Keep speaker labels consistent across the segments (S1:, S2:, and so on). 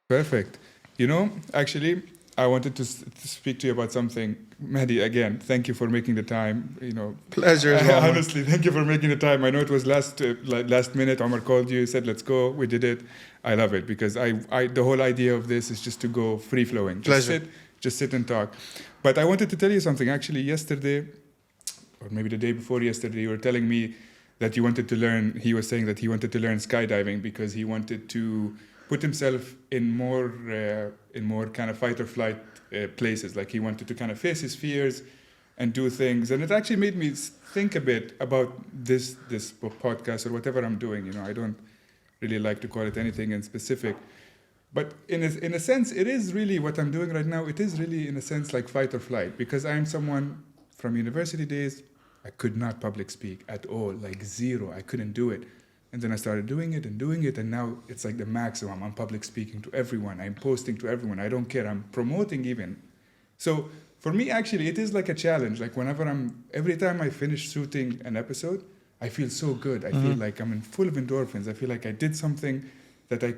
S1: Perfect. Actually, I wanted to speak to you about something. Mahdi, again, thank you for making the time.
S2: Pleasure as well.
S1: Honestly, thank you for making the time. I know it was last minute. Omar called you, said, let's go. We did it. I love it because the whole idea of this is just to go free flowing. Just sit and talk. But I wanted to tell you something. Actually, yesterday, or maybe the day before yesterday, you were telling me that you wanted to learn. He was saying that he wanted to learn skydiving because he wanted to put himself in more kind of fight or flight places. Like he wanted to kind of face his fears and do things. And it actually made me think a bit about this podcast or whatever I'm doing. I don't really like to call it anything in specific. But in a sense, it is really what I'm doing right now. It is really, in a sense, like fight or flight. Because I'm someone from university days, I could not public speak at all, like zero. I couldn't do it. And then I started doing it, and now it's like the maximum. I'm public speaking to everyone. I'm posting to everyone. I don't care. I'm promoting even. So for me, actually, it is like a challenge. Like every time I finish shooting an episode, I feel so good. I feel like I'm full of endorphins. I feel like I did something that I,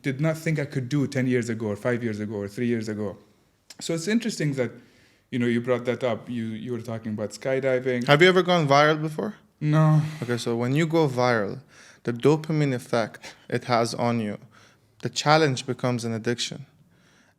S1: did not think I could do 10 years ago or 5 years ago or 3 years ago. So it's interesting that, you brought that up. You were talking about skydiving.
S2: Have you ever gone viral before?
S1: No.
S2: Okay, so when you go viral, the dopamine effect it has on you, the challenge becomes an addiction.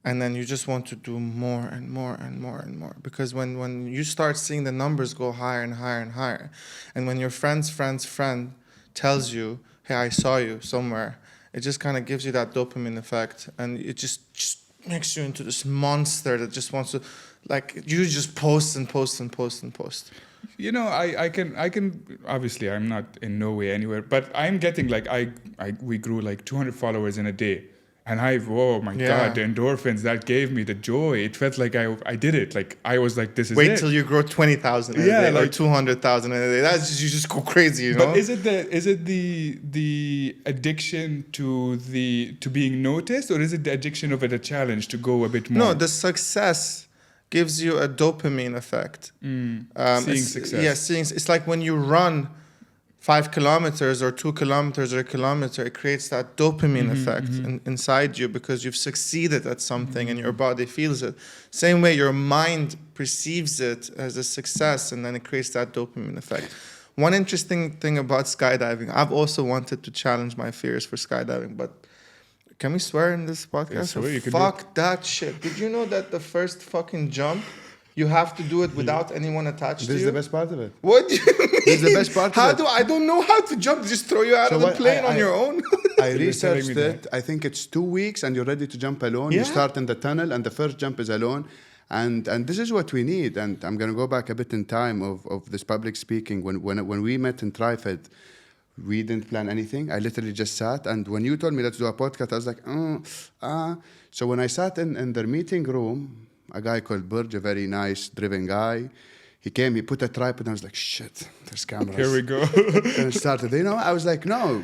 S2: And then you just want to do more and more and more and more. Because when you start seeing the numbers go higher and higher and higher, and when your friend's friend tells you, hey, I saw you somewhere, it just kind of gives you that dopamine effect. And it just makes you into this monster that just wants to, like, you just post and post and post and post.
S1: I can obviously I'm not in no way anywhere, but I'm getting like we grew like 200 followers in a day, and oh my God, the endorphins that gave me, the joy, it felt like I did it. Like I was like, this is
S2: Wait
S1: it.
S2: till you grow 20,000 in a day, or 200,000 in a day. That's just, you just go crazy,
S1: But is it the addiction to being noticed, or is it the addiction of it a challenge to go a bit more?
S2: No, the success gives you a dopamine effect.
S1: Seeing success.
S2: Yeah, it's like when you run 5 kilometers or 2 kilometers or a kilometer, it creates that dopamine effect inside you because you've succeeded at something and your body feels it. Same way your mind perceives it as a success, and then it creates that dopamine effect. One interesting thing about skydiving, I've also wanted to challenge my fears for skydiving, but can we swear in this podcast? Fuck that shit. Did you know that the first fucking jump, you have to do it without anyone attached to you?
S3: This is the best part of it.
S2: What do you mean?
S3: This is the best part of it.
S2: I don't know how to jump. Just throw you out of the plane on your own.
S3: I researched it. I think it's 2 weeks and you're ready to jump alone. You start in the tunnel and the first jump is alone. And this is what we need. And I'm going to go back a bit in time of this public speaking. When we met in Trifid, we didn't plan anything. I literally just sat. And when you told me let's do a podcast, I was like, So when I sat in their meeting room, a guy called Burj, a very nice, driven guy, he came, he put a tripod, and I was like, shit, there's cameras.
S1: Here we go.
S3: And it started, I was like, no,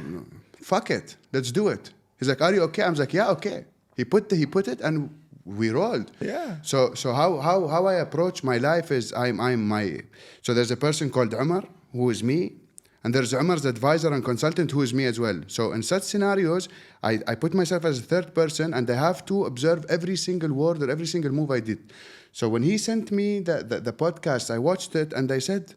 S3: fuck it, let's do it. He's like, are you okay? I was like, yeah, okay. He put it, and we rolled.
S2: Yeah.
S3: So how I approach my life is so there's a person called Omar, who is me, and there's Omar's advisor and consultant, who is me as well. So in such scenarios, I put myself as a third person, and I have to observe every single word or every single move I did. So when he sent me the podcast, I watched it, and I said,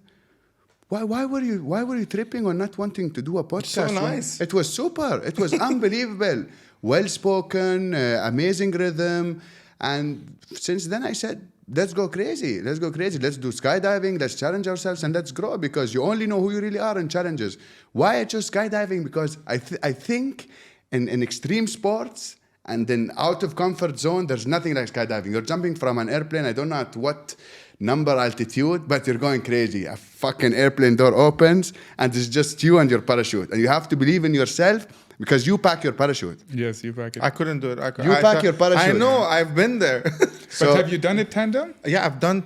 S3: why were you tripping on not wanting to do a podcast?
S2: So nice.
S3: It was super. It was unbelievable. Well-spoken, amazing rhythm. And since then I said, let's go crazy. Let's do skydiving. Let's challenge ourselves and let's grow, because you only know who you really are in challenges. Why I chose skydiving? Because I think in extreme sports and then out of comfort zone, there's nothing like skydiving. You're jumping from an airplane. I don't know at what number altitude, but you're going crazy. A fucking airplane door opens and it's just you and your parachute. And you have to believe in yourself, because you pack your parachute.
S1: Yes, you pack it.
S2: I couldn't do it.
S3: You pack your parachute.
S2: I know, I've been there.
S1: But have you done it tandem?
S2: Yeah, I've done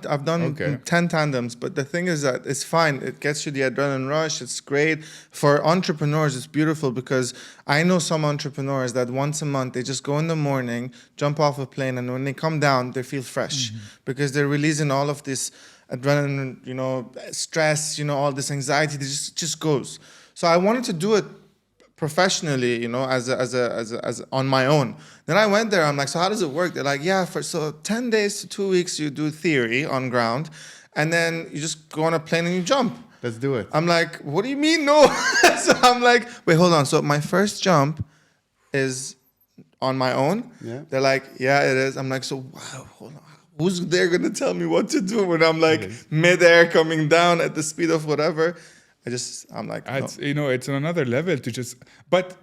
S2: 10 tandems, but the thing is that it's fine. It gets you the adrenaline rush. It's great. For entrepreneurs, it's beautiful, because I know some entrepreneurs that once a month, they just go in the morning, jump off a plane, and when they come down, they feel fresh because they're releasing all of this adrenaline, stress, all this anxiety. It just goes. So I wanted to do it professionally, as on my own. Then I went there. I'm like, so how does it work? They're like, yeah, so 10 days to 2 weeks you do theory on ground, and then you just go on a plane and you jump.
S3: Let's do it.
S2: I'm like, what do you mean no? So I'm like, wait, hold on. So my first jump is on my own.
S3: Yeah.
S2: They're like, yeah, it is. I'm like, so wow, hold on. Who's there gonna tell me what to do when I'm like mid-air coming down at the speed of whatever? I'm like, no.
S1: It's on another level to just, but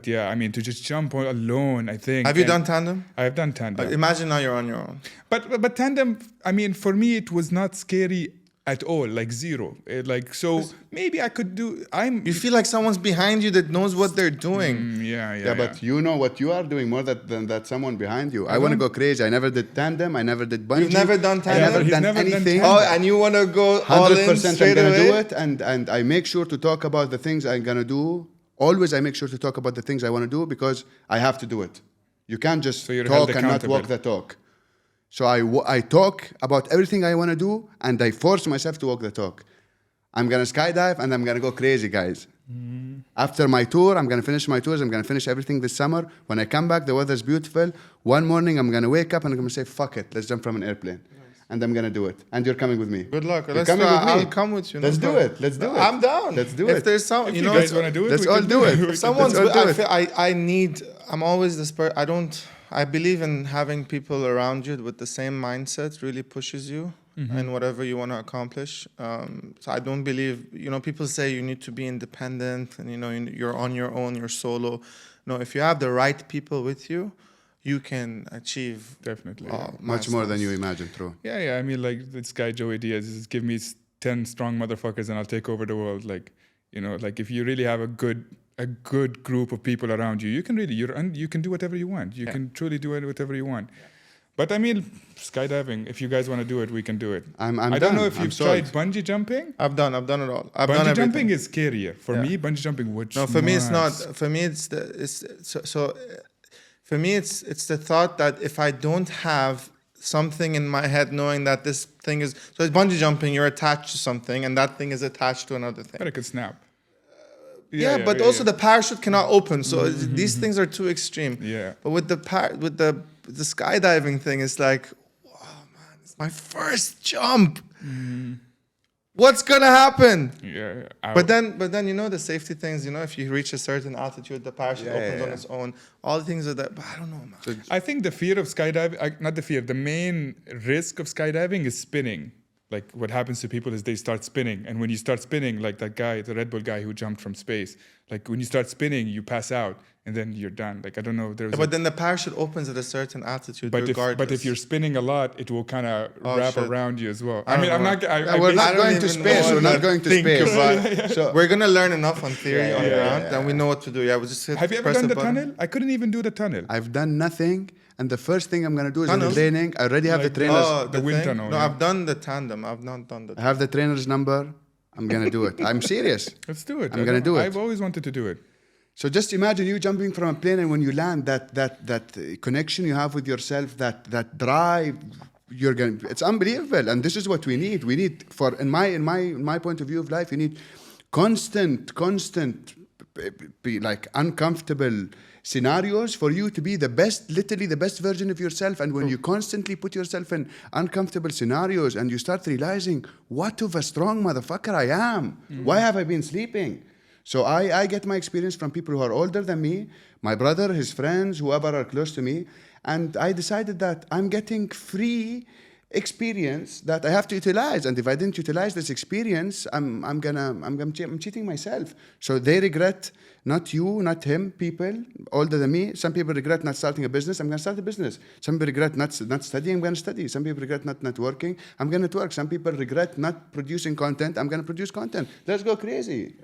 S1: yeah, I mean, to just jump alone, I think.
S2: Have you done tandem?
S1: I've done tandem.
S2: Imagine now you're on your own.
S1: But tandem, I mean, for me, it was not scary at all, like zero. So maybe I could do,
S2: You feel like someone's behind you that knows what they're doing.
S1: Yeah,
S3: but you know what you are doing more than that someone behind you. I want to go crazy. I never did tandem. I never did bungee.
S2: You've never done tandem?
S3: I never done anything.
S2: And you want to go all in
S3: 100%
S2: straight
S3: I'm going to
S2: away?
S3: do it. And I make sure to talk about the things I'm going to do. Always I make sure to talk about the things I want to do because I have to do it. You can't just talk and not walk the talk. So I talk about everything I want to do, and I force myself to walk the talk. I'm going to skydive, and I'm going to go crazy, guys. After my tour, I'm going to finish my tours. I'm going to finish everything this summer. When I come back, the weather's beautiful. One morning, I'm going to wake up, and I'm going to say, fuck it, let's jump from an airplane. And I'm going to do it. And you're coming with me.
S2: Good luck.
S3: You're coming with me.
S2: I'll come with you.
S3: Let's do it. Let's do it.
S2: I'm down.
S3: Let's do it.
S2: If there's some,
S1: if you guys want to do it,
S3: let's all do it.
S2: Someone's. I'm always this person. I believe in having people around you with the same mindset really pushes you in whatever you want to accomplish. So I don't believe, people say you need to be independent and, you're on your own, you're solo. No, if you have the right people with you, you can achieve
S1: definitely
S3: much more than you imagine, true.
S1: Yeah. I mean, like this guy, Joey Diaz, is give me 10 strong motherfuckers and I'll take over the world. Like, if you really have a good group of people around you, you can really, you can do whatever you want. You can truly do whatever you want. Yeah. But I mean, skydiving, if you guys want to do it, we can do it.
S3: I
S1: don't know if you've tried bungee jumping.
S2: I've done it all.
S1: Bungee jumping is scarier. For me, bungee jumping would.
S2: No, for me it's not. For me it's for me it's the thought that if I don't have something in my head knowing that this thing is, so it's bungee jumping, you're attached to something and that thing is attached to another thing.
S1: But it could snap.
S2: But also the parachute cannot open. So these things are too extreme.
S1: Yeah.
S2: But with the skydiving thing, it's like, wow, man, it's my first jump. What's gonna happen?
S1: Yeah.
S2: But then the safety things. If you reach a certain altitude, the parachute opens on its own. All the things are that. But I don't know, man.
S1: So I think the fear of skydiving, not the fear, the main risk of skydiving is spinning. Like what happens to people is they start spinning. And when you start spinning, like that guy, the Red Bull guy who jumped from space, like when you start spinning, you pass out and then you're done. Like, I don't know.
S2: But then the parachute opens at a certain altitude regardless.
S1: But if you're spinning a lot, it will kind of wrap around you as well.
S3: We're not going to space. We're not going to space.
S2: So we're going to learn enough on theory on ground, and we know what to do. Yeah, we just
S1: have you ever done the tunnel? I couldn't even do the tunnel.
S3: I've done nothing. And the first thing I'm going to do is in the training. I already have the trainers.
S1: The wind tunnel.
S2: No, I've done the tandem. I've not done the
S3: I have the trainer's number. I'm going to do it. I'm serious.
S1: Let's do it.
S3: I'm going to do it.
S1: I've always wanted to do it.
S3: So just imagine you jumping from a plane, and when you land, that connection you have with yourself, that drive, it's unbelievable. And this is what we need. We need, in my point of view of life, you need constant, be like uncomfortable scenarios for you to be the best, literally the best version of yourself. And when you constantly put yourself in uncomfortable scenarios and you start realizing what of a strong motherfucker I am. Why have I been sleeping? So I get my experience from people who are older than me, my brother, his friends, whoever are close to me. And I decided that I'm getting free experience that I have to utilize, and if I didn't utilize this experience, I'm cheating myself. So they regret, not you, not him, people older than me. Some people regret not starting a business. I'm going to start a business. Some people regret not studying. I'm going to study. Some people regret not working. I'm going to work. Some people regret not producing content. I'm going to produce content. Let's go crazy.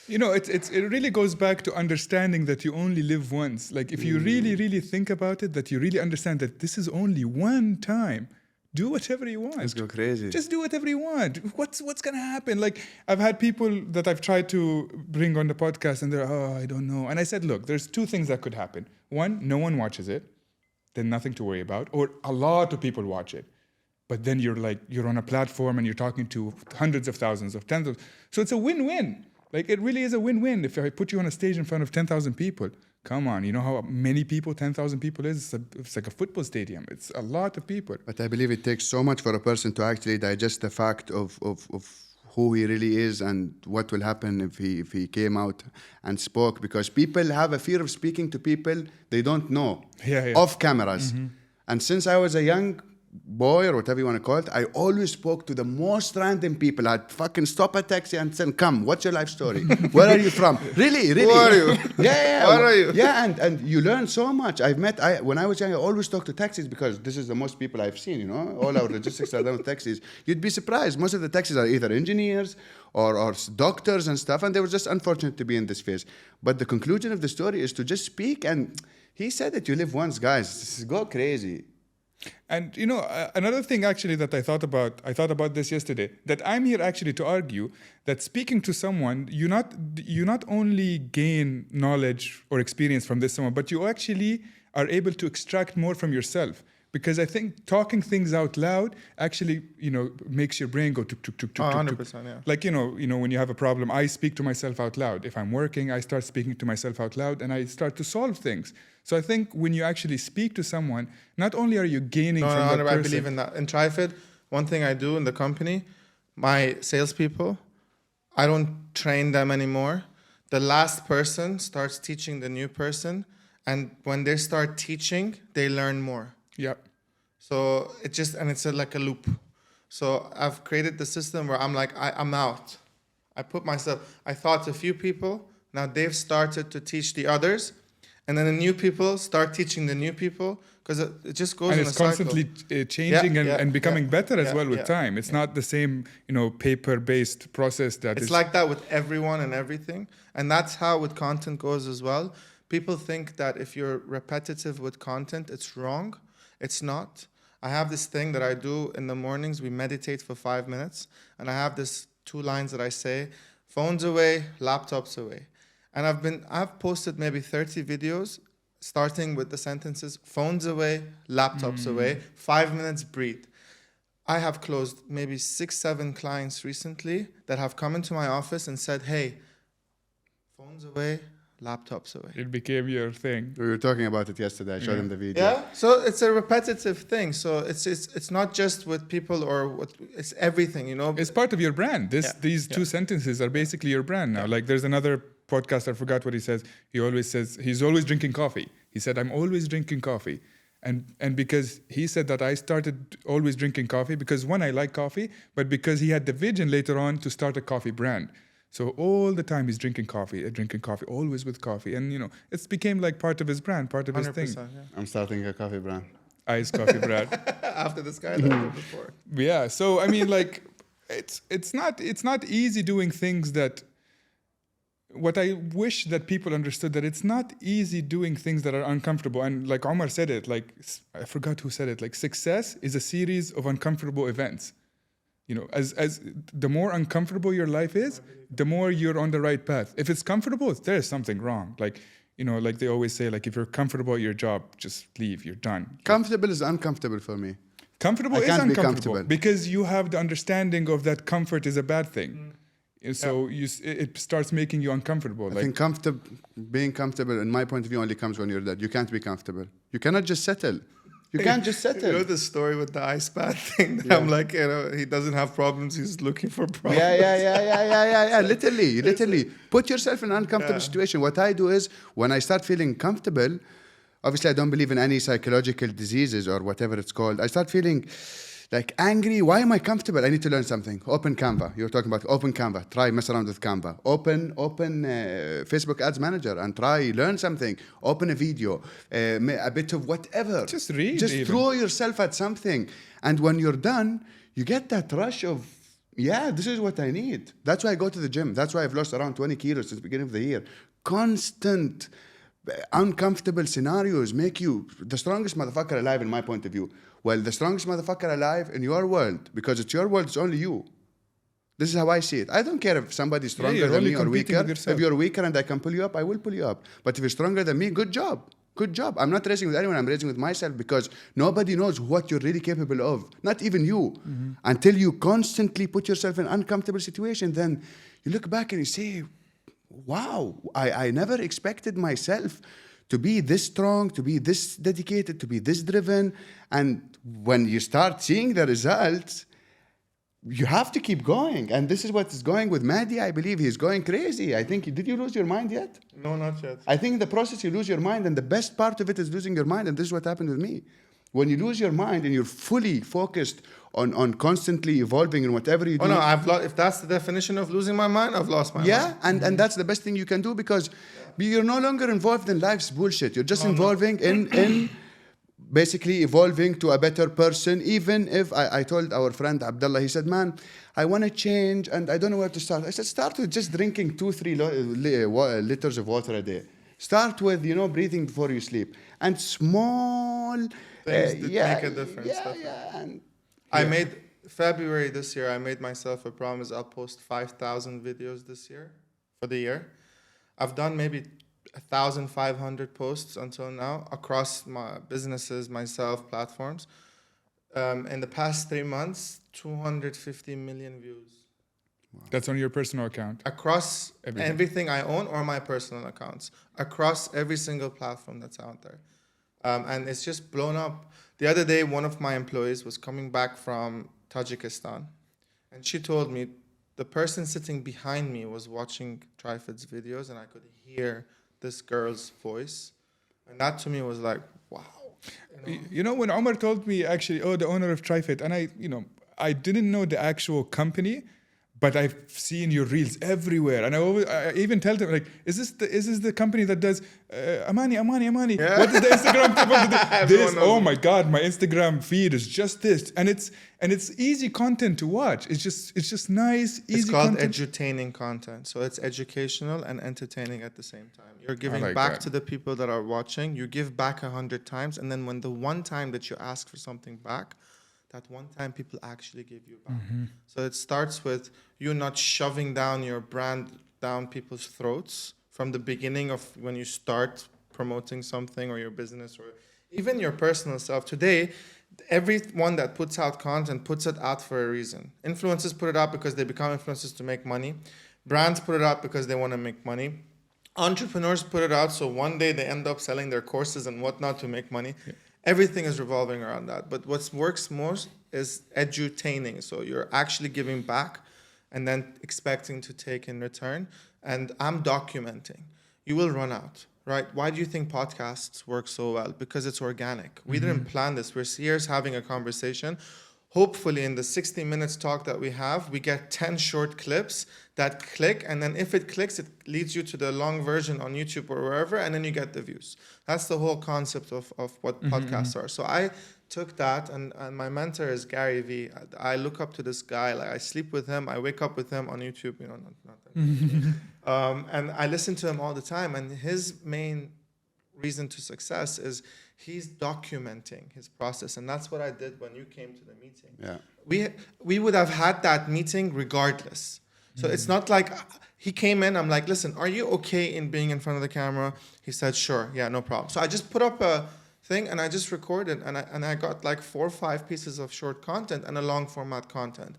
S1: It really goes back to understanding that you only live once. Like if you really, really think about it, that you really understand that this is only one time. Do whatever you want.
S3: Let's go crazy.
S1: Just do whatever you want. What's going to happen? Like, I've had people that I've tried to bring on the podcast and they're, I don't know. And I said, look, there's two things that could happen. One, no one watches it. Then nothing to worry about. Or a lot of people watch it. But then you're on a platform and you're talking to hundreds of thousands of tens of. So it's a win-win. Like, it really is a win-win. If I put you on a stage in front of 10,000 people, come on, you know how many people 10,000 people is? It's like a football stadium. It's a lot of people.
S3: But I believe it takes so much for a person to actually digest the fact of who he really is and what will happen if he came out and spoke, because people have a fear of speaking to people they don't know off cameras. And since I was a young boy or whatever you want to call it, I always spoke to the most random people. I'd fucking stop a taxi and say, come, what's your life story? Where are you from? Really?
S2: Who are you?
S3: Yeah.
S2: What are you?
S3: Yeah, and you learn so much. When I was young, I always talked to taxis because this is the most people I've seen, you know? All our logistics are done with taxis. You'd be surprised. Most of the taxis are either engineers or doctors and stuff, and they were just unfortunate to be in this phase. But the conclusion of the story is to just speak, and he said that you live once, guys. Go crazy.
S1: And, you know, another thing actually that I thought about this yesterday, that I'm here actually to argue that speaking to someone, you not only gain knowledge or experience from this someone, but you actually are able to extract more from yourself. Because I think talking things out loud actually, you know, makes your brain go tuk, tuk, tuk, tuk,
S2: 100%, yeah.
S1: Like, you know, when you have a problem, I speak to myself out loud. If I'm working, I start speaking to myself out loud and I start to solve things. So I think when you actually speak to someone, not only are you gaining from that person.
S2: I believe in that. In Trifid, one thing I do in the company, my salespeople, I don't train them anymore. The last person starts teaching the new person, and when they start teaching, they learn more.
S1: Yeah.
S2: So it's like a loop. So I've created the system where I'm like, I'm out. I taught a few people. Now they've started to teach the others. And then the new people start teaching the new people, because it just goes in a cycle.
S1: And it's constantly changing and becoming better as well with time. It's not the same, you know, paper-based process
S2: It's like that with everyone and everything. And that's how with content goes as well. People think that if you're repetitive with content, it's wrong. It's not. I have this thing that I do in the mornings. We meditate for 5 minutes. And I have this 2 lines that I say: phones away, laptops away. And I've posted maybe 30 videos, starting with the sentences: phones away, laptops away, 5 minutes, breathe. I have closed maybe 6-7 clients recently that have come into my office and said, hey, phones away, laptops away.
S1: It became your thing.
S3: We were talking about it yesterday. I showed him the video.
S2: Yeah, so it's a repetitive thing. So it's not just with people it's everything, you know.
S1: It's part of your brand. These 2 sentences are basically your brand now. Like, there's another podcast, I forgot what he says. He always says he's always drinking coffee. He said, I'm always drinking coffee. And because he said that, I started always drinking coffee because, one, I like coffee, but because he had the vision later on to start a coffee brand. So all the time he's drinking coffee, always with coffee. And, you know, it's became like part of his brand, part of his thing.
S2: Yeah.
S3: I'm starting a coffee brand.
S1: Ice coffee brand.
S2: After this guy that did before.
S1: Yeah. So, I mean, like, it's not easy doing things that... What I wish that people understood, that it's not easy doing things that are uncomfortable. And like Omar said it, like, I forgot who said it, like, success is a series of uncomfortable events. You know, as the more uncomfortable your life is, the more you're on the right path. If it's comfortable, there's something wrong. Like, you know, like they always say, like, if you're comfortable at your job, just leave, you're done.
S3: Comfortable is uncomfortable for me.
S1: Comfortable is uncomfortable because you have the understanding of that comfort is a bad thing. So it starts making you uncomfortable.
S3: I think being comfortable, in my point of view, only comes when you're dead. You can't be comfortable. You cannot just settle. You can't just settle.
S2: You know the story with the ice bath thing? I'm like, you know, he doesn't have problems. He's looking for problems.
S3: Yeah. Literally. Put yourself in an uncomfortable situation. What I do is, when I start feeling comfortable, obviously I don't believe in any psychological diseases or whatever it's called. I start feeling like angry. Why am I comfortable? I need to learn something. Open Canva. You're talking about open Canva. Try mess around with Canva. Open Facebook Ads Manager and learn something. Open a video, a bit of whatever.
S1: Just read.
S3: Just throw yourself at something. And when you're done, you get that rush of, this is what I need. That's why I go to the gym. That's why I've lost around 20 kilos since the beginning of the year. Constant, uncomfortable scenarios make you the strongest motherfucker alive, in my point of view. Well, the strongest motherfucker alive in your world, because it's your world, it's only you. This is how I see it. I don't care if somebody's stronger than me or weaker. If you're weaker and I can pull you up, I will pull you up. But if you're stronger than me, good job. I'm not racing with anyone. I'm racing with myself, because nobody knows what you're really capable of. Not even you. Until you constantly put yourself in an uncomfortable situation, then you look back and you say, wow, I never expected myself to be this strong, to be this dedicated, to be this driven. And when you start seeing the results, you have to keep going. And this is what is going with Mahdi. I believe he's going crazy. I think, did you lose your mind yet?
S2: No, not yet.
S3: I think in the process you lose your mind, and the best part of it is losing your mind. And this is what happened with me. When you lose your mind and you're fully focused on constantly evolving in whatever you do.
S2: Oh no, if that's the definition of losing my mind, I've lost my mind.
S3: And that's the best thing you can do, because you're no longer involved in life's bullshit. You're just involving in basically evolving to a better person. Even if I told our friend Abdullah, he said, man, I want to change and I don't know where to start. I said, start with just drinking 2-3 liters of water a day. Start with, breathing before you sleep. And small
S2: things that make a difference. I made February this year, I made myself a promise I'll post 5,000 videos this year for the year. I've done maybe 1,500 posts until now across my businesses, myself, platforms. In the past 3 months, 250 million views.
S1: Wow. That's on your personal account?
S2: Across everything I own or my personal accounts. Across every single platform that's out there. And it's just blown up. The other day, one of my employees was coming back from Tajikistan. And she told me the person sitting behind me was watching Trifid's videos, and I could hear this girl's voice. And that to me was like, wow.
S1: When Omar told me actually, the owner of Trifid, and I didn't know the actual company, but I've seen your reels everywhere, and I even tell them, like, is this the company that does Amani? Yeah. What is the Instagram tip of this? Oh my God, my Instagram feed is just this, and it's easy content to watch. It's just nice, easy.
S2: It's called
S1: content.
S2: edutaining content, so it's educational and entertaining at the same time. You're giving back to the people that are watching. You give back 100 times, and then when the one time that you ask for something back, that one time people actually give you back. Mm-hmm. So it starts with you not shoving down your brand down people's throats from the beginning of when you start promoting something or your business or even your personal self. Today, everyone that puts out content puts it out for a reason. Influencers put it out because they become influencers to make money. Brands put it out because they want to make money. Entrepreneurs put it out so one day they end up selling their courses and whatnot to make money. Yeah. Everything is revolving around that. But what works most is edutaining. So you're actually giving back and then expecting to take in return. And I'm documenting. You will run out, right? Why do you think podcasts work so well? Because it's organic. We didn't plan this. We're here having a conversation. Hopefully in the 60 minutes talk that we have, we get 10 short clips that click. And then if it clicks, it leads you to the long version on YouTube or wherever. And then you get the views. That's the whole concept of what podcasts are. So I took that, and my mentor is Gary Vee. I look up to this guy. Like, I sleep with him. I wake up with him on YouTube. And I listen to him all the time. And his main reason to success is he's documenting his process. And that's what I did when you came to the meeting. Yeah. We would have had that meeting regardless. So it's not like he came in, I'm like, listen, are you okay in being in front of the camera? He said, sure, yeah, no problem. So I just put up a thing and I just recorded, and I got like 4 or 5 pieces of short content and a long format content.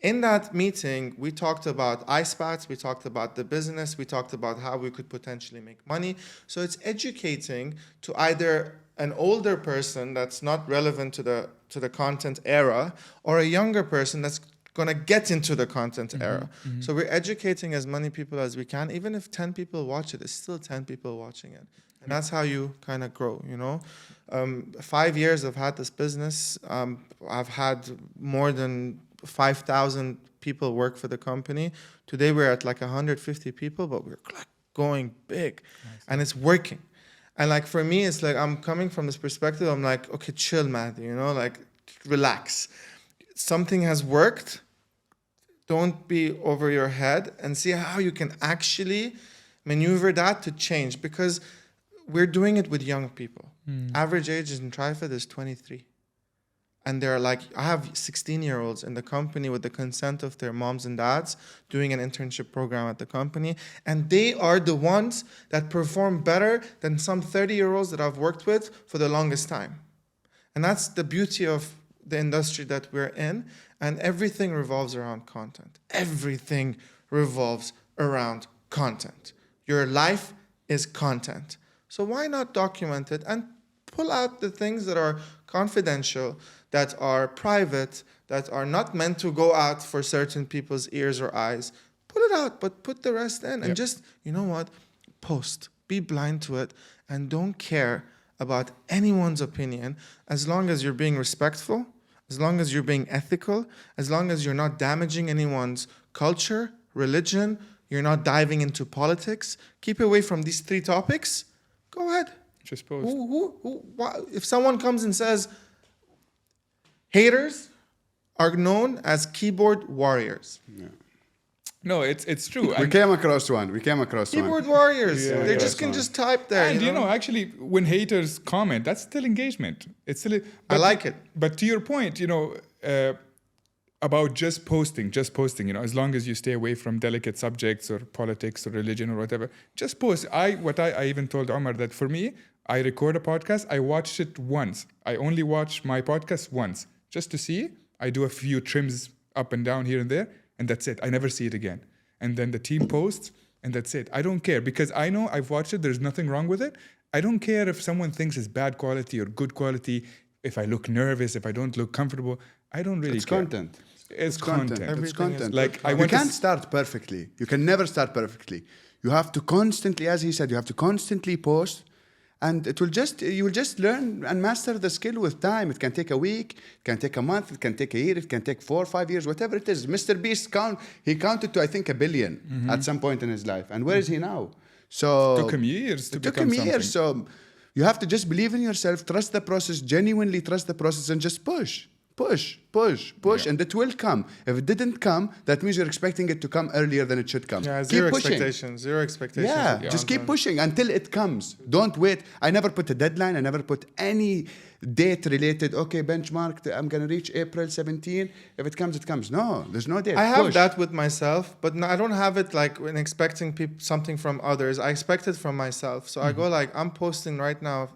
S2: In that meeting, we talked about ice baths, we talked about the business, we talked about how we could potentially make money. So it's educating to either an older person that's not relevant to the content era, or a younger person that's going to get into the content era. So we're educating as many people as we can. Even if 10 people watch it, it's still 10 people watching it. And that's how you kind of grow, 5 years I've had this business. I've had more than 5,000 people work for the company. Today we're at like 150 people, but we're like going big. Nice. And it's working. And like for me, it's like I'm coming from this perspective. I'm like, okay, chill, Mahdi, like relax. Something has worked. Don't be over your head, and see how you can actually maneuver that to change, because we're doing it with young people. Average age in Trifid is 23. And they're like, I have 16-year-olds in the company with the consent of their moms and dads doing an internship program at the company. And they are the ones that perform better than some 30-year-olds that I've worked with for the longest time. And that's the beauty of the industry that we're in. And everything revolves around content. Everything revolves around content. Your life is content. So why not document it and pull out the things that are confidential, that are private, that are not meant to go out for certain people's ears or eyes. Pull it out, but put the rest in. And just, you know what? Post. Be blind to it. And don't care about anyone's opinion as long as you're being respectful, as long as you're being ethical, as long as you're not damaging anyone's culture, religion, you're not diving into politics. Keep away from these 3 topics. Go ahead.
S1: Just post.
S2: If someone comes and says, haters are known as keyboard warriors.
S3: Yeah.
S1: No, it's true.
S3: We came across one.
S2: Keyboard warriors. They just can just type there.
S1: And you know, actually, when haters comment, that's still engagement. It's still.
S2: I like it.
S1: But to your point, you know, about just posting. You know, as long as you stay away from delicate subjects or politics or religion or whatever, just post. I even told Omar that for me, I record a podcast. I watched it once. I only watch my podcast once, just to see. I do a few trims up and down here and there, and that's it. I never see it again. And then the team posts, and that's it. I don't care because I know I've watched it. There's nothing wrong with it. I don't care if someone thinks it's bad quality or good quality, if I look nervous, if I don't look comfortable. I don't really care.
S3: Content.
S1: It's content.
S3: It's content.
S1: Like
S3: you can't start perfectly. You can never start perfectly. You have to constantly, as he said, you have to constantly post. And you will just learn and master the skill with time. It can take a week, it can take a month, it can take a year, it can take 4 or 5 years, whatever it is. Mr. Beast counted to, I think, 1 billion at some point in his life. And where is he now? So
S1: it took him years to become something.
S3: So you have to just believe in yourself, trust the process, genuinely trust the process, and just push. And it will come. If it didn't come, that means you're expecting it to come earlier than it should come.
S2: Yeah, zero expectations.
S3: Yeah, just keep pushing until it comes. Don't wait. I never put a deadline. I never put any date related. Okay, benchmark. I'm going to reach April 17. If it comes, it comes. No, there's no date.
S2: I have that with myself, but no, I don't have it like when expecting something from others. I expect it from myself. So I go like, I'm posting right now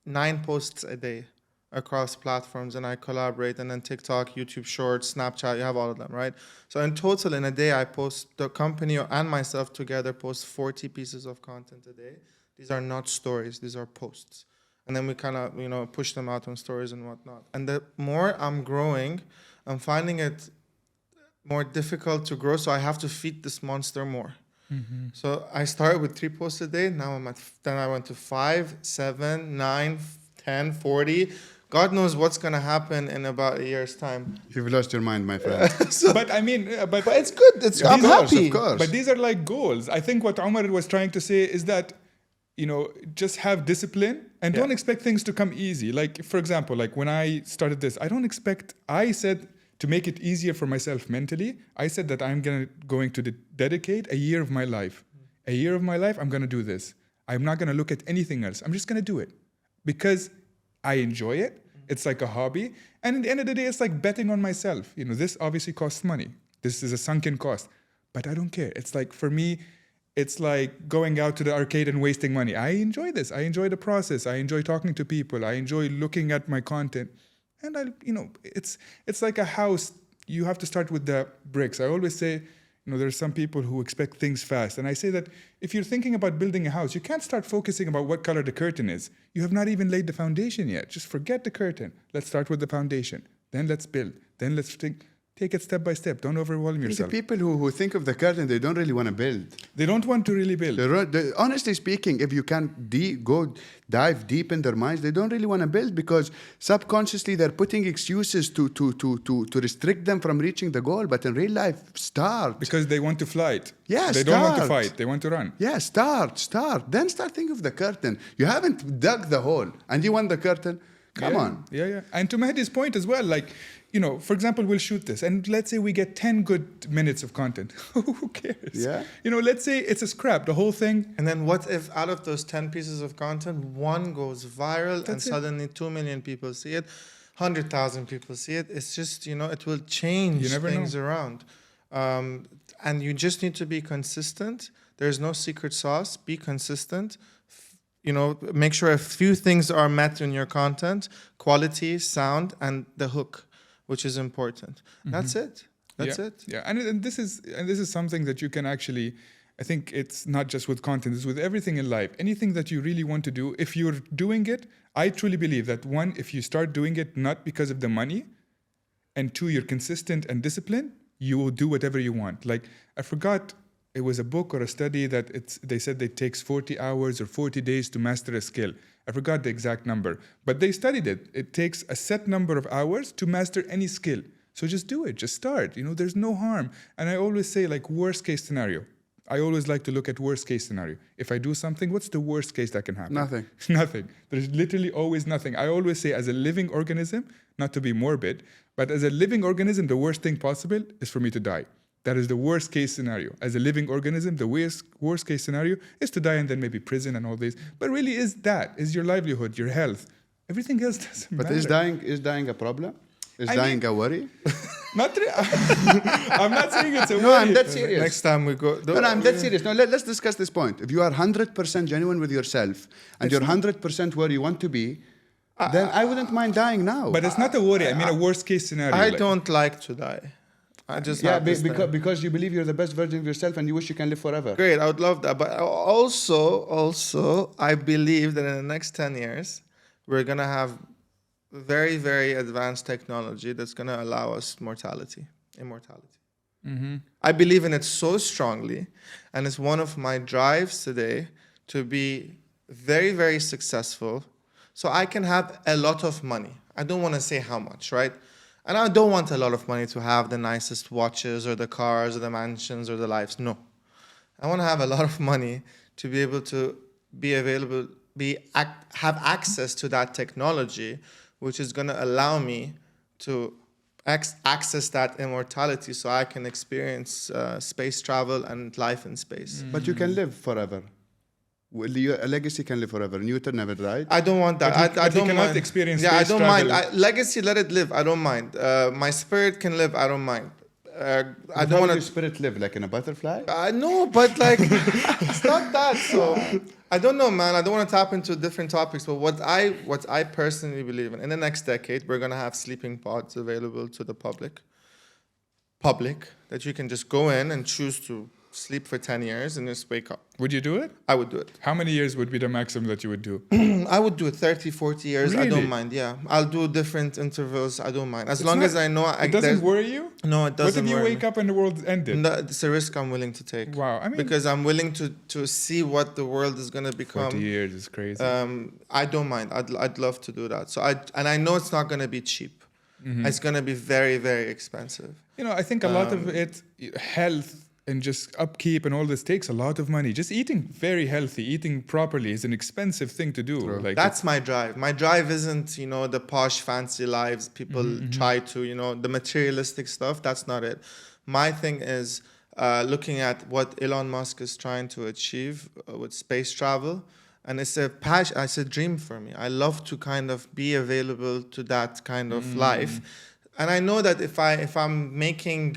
S2: 9 posts a day across platforms, and I collaborate, and then TikTok, YouTube Shorts, Snapchat, you have all of them, right? So in total, in a day, I post, the company and myself together post 40 pieces of content a day. These are not stories, these are posts. And then we kind of, you know, push them out on stories and whatnot. And the more I'm growing, I'm finding it more difficult to grow, so I have to feed this monster more. Mm-hmm. So I started with 3 posts a day, now then I went to 5, 7, 9, 10, 40. God knows what's going to happen in about a year's time.
S3: You've lost your mind, my friend.
S1: But I mean, but
S2: it's good. I'm happy.
S3: Of course.
S1: But these are like goals. I think what Omar was trying to say is that, you know, just have discipline and don't expect things to come easy. Like, for example, like when I started this, I said to make it easier for myself mentally, I said that I'm going to dedicate a year of my life. A year of my life, I'm going to do this. I'm not going to look at anything else. I'm just going to do it because I enjoy it. It's like a hobby. And at the end of the day, it's like betting on myself. You know, this obviously costs money. This is a sunken cost. But I don't care. It's like, for me, it's like going out to the arcade and wasting money. I enjoy this. I enjoy the process. I enjoy talking to people. I enjoy looking at my content. And it's like a house. You have to start with the bricks. I always say, you know, there's some people who expect things fast. And I say that if you're thinking about building a house, you can't start focusing about what color the curtain is. You have not even laid the foundation yet. Just forget the curtain. Let's start with the foundation. Then let's build. Then let's take it step by step. Don't overwhelm yourself.
S3: The people who think of the curtain, they don't really want to build.
S1: They don't want to really build.
S3: Honestly speaking, if you can go dive deep in their minds, they don't really want to build because subconsciously they're putting excuses to restrict them from reaching the goal. But in real life, start.
S1: Because they want to fight.
S3: Yeah,
S1: They don't want to fight. They want to run.
S3: Yeah, start. Then start thinking of the curtain. You haven't dug the hole and you want the curtain. Come on.
S1: Yeah. And to Mahdi's point as well, like, you know, for example, we'll shoot this and let's say we get 10 good minutes of content. Who cares?
S3: Yeah.
S1: You know, let's say it's a scrap, the whole thing.
S2: And then what if out of those 10 pieces of content, one goes viral and suddenly 2 million people see it, 100,000 people see it? It's just, you know, it will change things around. And you just need to be consistent. There's no secret sauce. Be consistent. You know, make sure a few things are met in your content: quality, sound, and the hook, which is important. That's it. That's it.
S1: Yeah, and this is something that you can actually I think it's not just with content, it's with everything in life. Anything that you really want to do, if you're doing it, I truly believe that one, if you start doing it not because of the money, and two, you're consistent and disciplined, you will do whatever you want. Like, I forgot, it was a book or a study that they said it takes 40 hours or 40 days to master a skill. I forgot the exact number, but they studied it. It takes a set number of hours to master any skill. So just do it, just start. There's no harm. And I always say, like, worst case scenario. I always like to look at worst case scenario. If I do something, what's the worst case that can happen?
S3: Nothing.
S1: Nothing. There's literally always nothing. I always say, as a living organism, not to be morbid, but as a living organism, the worst thing possible is for me to die. That is the worst case scenario. As a living organism, the worst case scenario is to die and then maybe prison and all this. But really is your livelihood, your health. Everything else doesn't matter.
S3: But is dying a problem? Is dying a worry?
S1: Not really. I'm not saying it's a worry.
S3: No, I'm dead serious.
S2: Next time we go...
S3: No, I'm dead serious. No, let's discuss this point. If you are 100% genuine with yourself and you're 100% where you want to be, then I wouldn't mind dying now.
S1: But it's not a worry. I mean a worst case scenario.
S2: I don't like to die. I just
S3: because you believe you're the best version of yourself and you wish you can live forever.
S2: Great, I would love that. But also, I believe that in the next 10 years, we're going to have very, very advanced technology that's going to allow us immortality. Mm-hmm. I believe in it so strongly, and it's one of my drives today to be very, very successful so I can have a lot of money. I don't want to say how much, right? And I don't want a lot of money to have the nicest watches or the cars or the mansions or the lives. No. I want to have a lot of money to be able to be available, have access to that technology, which is going to allow me to access that immortality so I can experience space travel and life in space.
S3: But you can live forever. A legacy can live forever. Newton never died.
S2: I don't want that. I don't mind.
S1: Experience
S2: I don't
S1: travel.
S2: mind. Legacy, let it live. I don't mind. My spirit can live. I don't mind. I don't want
S3: your spirit live like in a butterfly.
S2: I know, but like it's not that. So I don't know, man. I don't want to tap into different topics. But what I personally believe in the next decade, we're gonna have sleeping pods available to the public that you can just go in and choose to sleep for 10 years and just wake up.
S1: Would you do it?
S2: I would do it.
S1: How many years would be the maximum that you would do?
S2: I would do it 30, 40 years.
S1: Really?
S2: I don't mind. Yeah. I'll do different intervals. I don't mind. As long as I know...
S1: It doesn't worry you?
S2: No, it doesn't.
S1: What if you wake up and the world ended?
S2: No, it's a risk I'm willing to take.
S1: Wow. I mean...
S2: Because I'm willing to see what the world is going to become.
S1: 40 years is crazy.
S2: I don't mind. I'd love to do that. So I know it's not going to be cheap. Mm-hmm. It's going to be very, very expensive.
S1: I think a lot of it, health and just upkeep and all this takes a lot of money. Just eating very healthy, eating properly is an expensive thing to do. Like
S2: that's my drive. My drive isn't, the posh, fancy lives people try to, the materialistic stuff. That's not it. My thing is looking at what Elon Musk is trying to achieve with space travel. And it's a passion, it's a dream for me. I love to kind of be available to that kind of life. And I know that if I'm making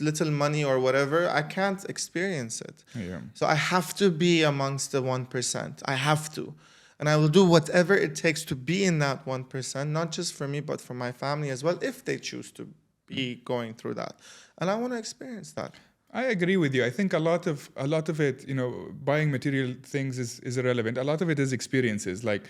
S2: little money or whatever, I can't experience it.
S1: Yeah.
S2: So I have to be amongst the 1%. I have to. And I will do whatever it takes to be in that 1%, not just for me, but for my family as well, if they choose to be going through that. And I want to experience that.
S1: I agree with you. I think a lot of it, buying material things is irrelevant. A lot of it is experiences, like,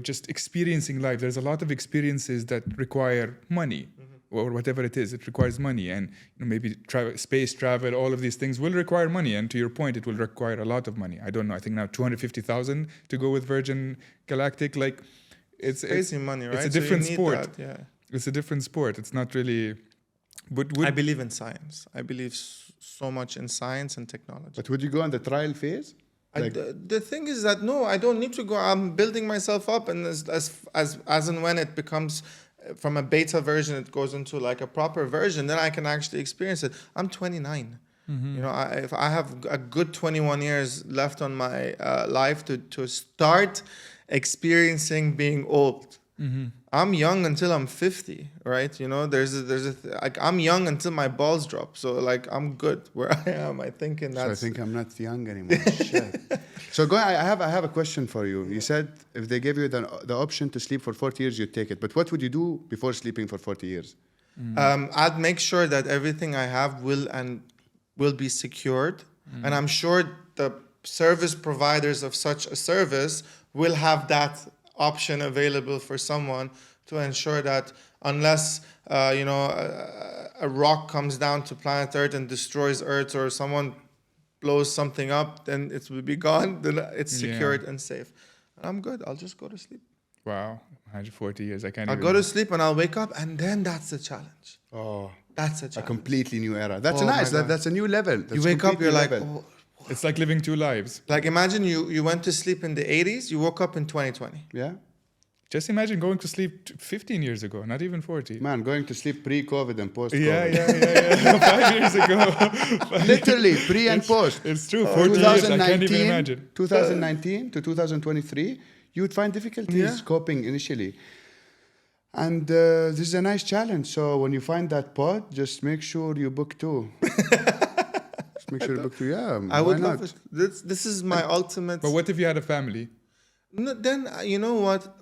S1: just experiencing life. There's a lot of experiences that require money, or whatever it is. It requires money, and maybe space travel. All of these things will require money. And to your point, it will require a lot of money. I don't know. I think now 250,000 to go with Virgin Galactic. Like, it's
S2: crazy money, right?
S1: It's a different sport.
S2: That, yeah.
S1: It's a different sport. It's not really.
S2: I believe in science. I believe so much in science and technology.
S3: But would you go on the trial phase?
S2: The thing is that no, I don't need to go. I'm building myself up, and as and when it becomes from a beta version, it goes into like a proper version, then I can actually experience it. I'm 29. If I have a good 21 years left on my life to start experiencing being old. I'm young until I'm 50, right? I'm young until my balls drop. So like I'm good where I am. I think
S3: I think I'm not young anymore. Shit. So I have a question for you. You said if they gave you the option to sleep for 40 years, you'd take it. But what would you do before sleeping for 40 years?
S2: I'd make sure that everything I have will be secured And I'm sure the service providers of such a service will have that option available for someone to ensure that unless a rock comes down to planet Earth and destroys Earth, or someone blows something up, then it will be gone. Then it's secured and safe. And I'm good. I'll just go to sleep.
S1: Wow, 140 years. I can't.
S2: I'll go to sleep and I'll wake up, and then that's the challenge.
S3: Oh,
S2: that's a
S3: a
S2: challenge.
S3: completely new era. That's nice. That's a new level. That's
S2: You wake up, you're like,
S3: level.
S1: It's like living two lives.
S2: Like imagine you went to sleep in the 80s, you woke up in 2020.
S3: Yeah.
S1: Just imagine going to sleep 15 years ago, not even 40.
S3: Man, going to sleep pre-COVID and post-COVID.
S1: Yeah. 5 years ago.
S3: Literally, pre and post.
S1: It's true. 40 years, I can't even imagine.
S3: 2019 to 2023, you would find difficulties coping initially. And this is a nice challenge. So when you find that pod, just make sure you book two. Just make sure you book two. Yeah,
S2: I would
S3: why
S2: love
S3: not?
S2: it. This is my ultimate.
S1: But what if you had a family?
S2: No, then you know what?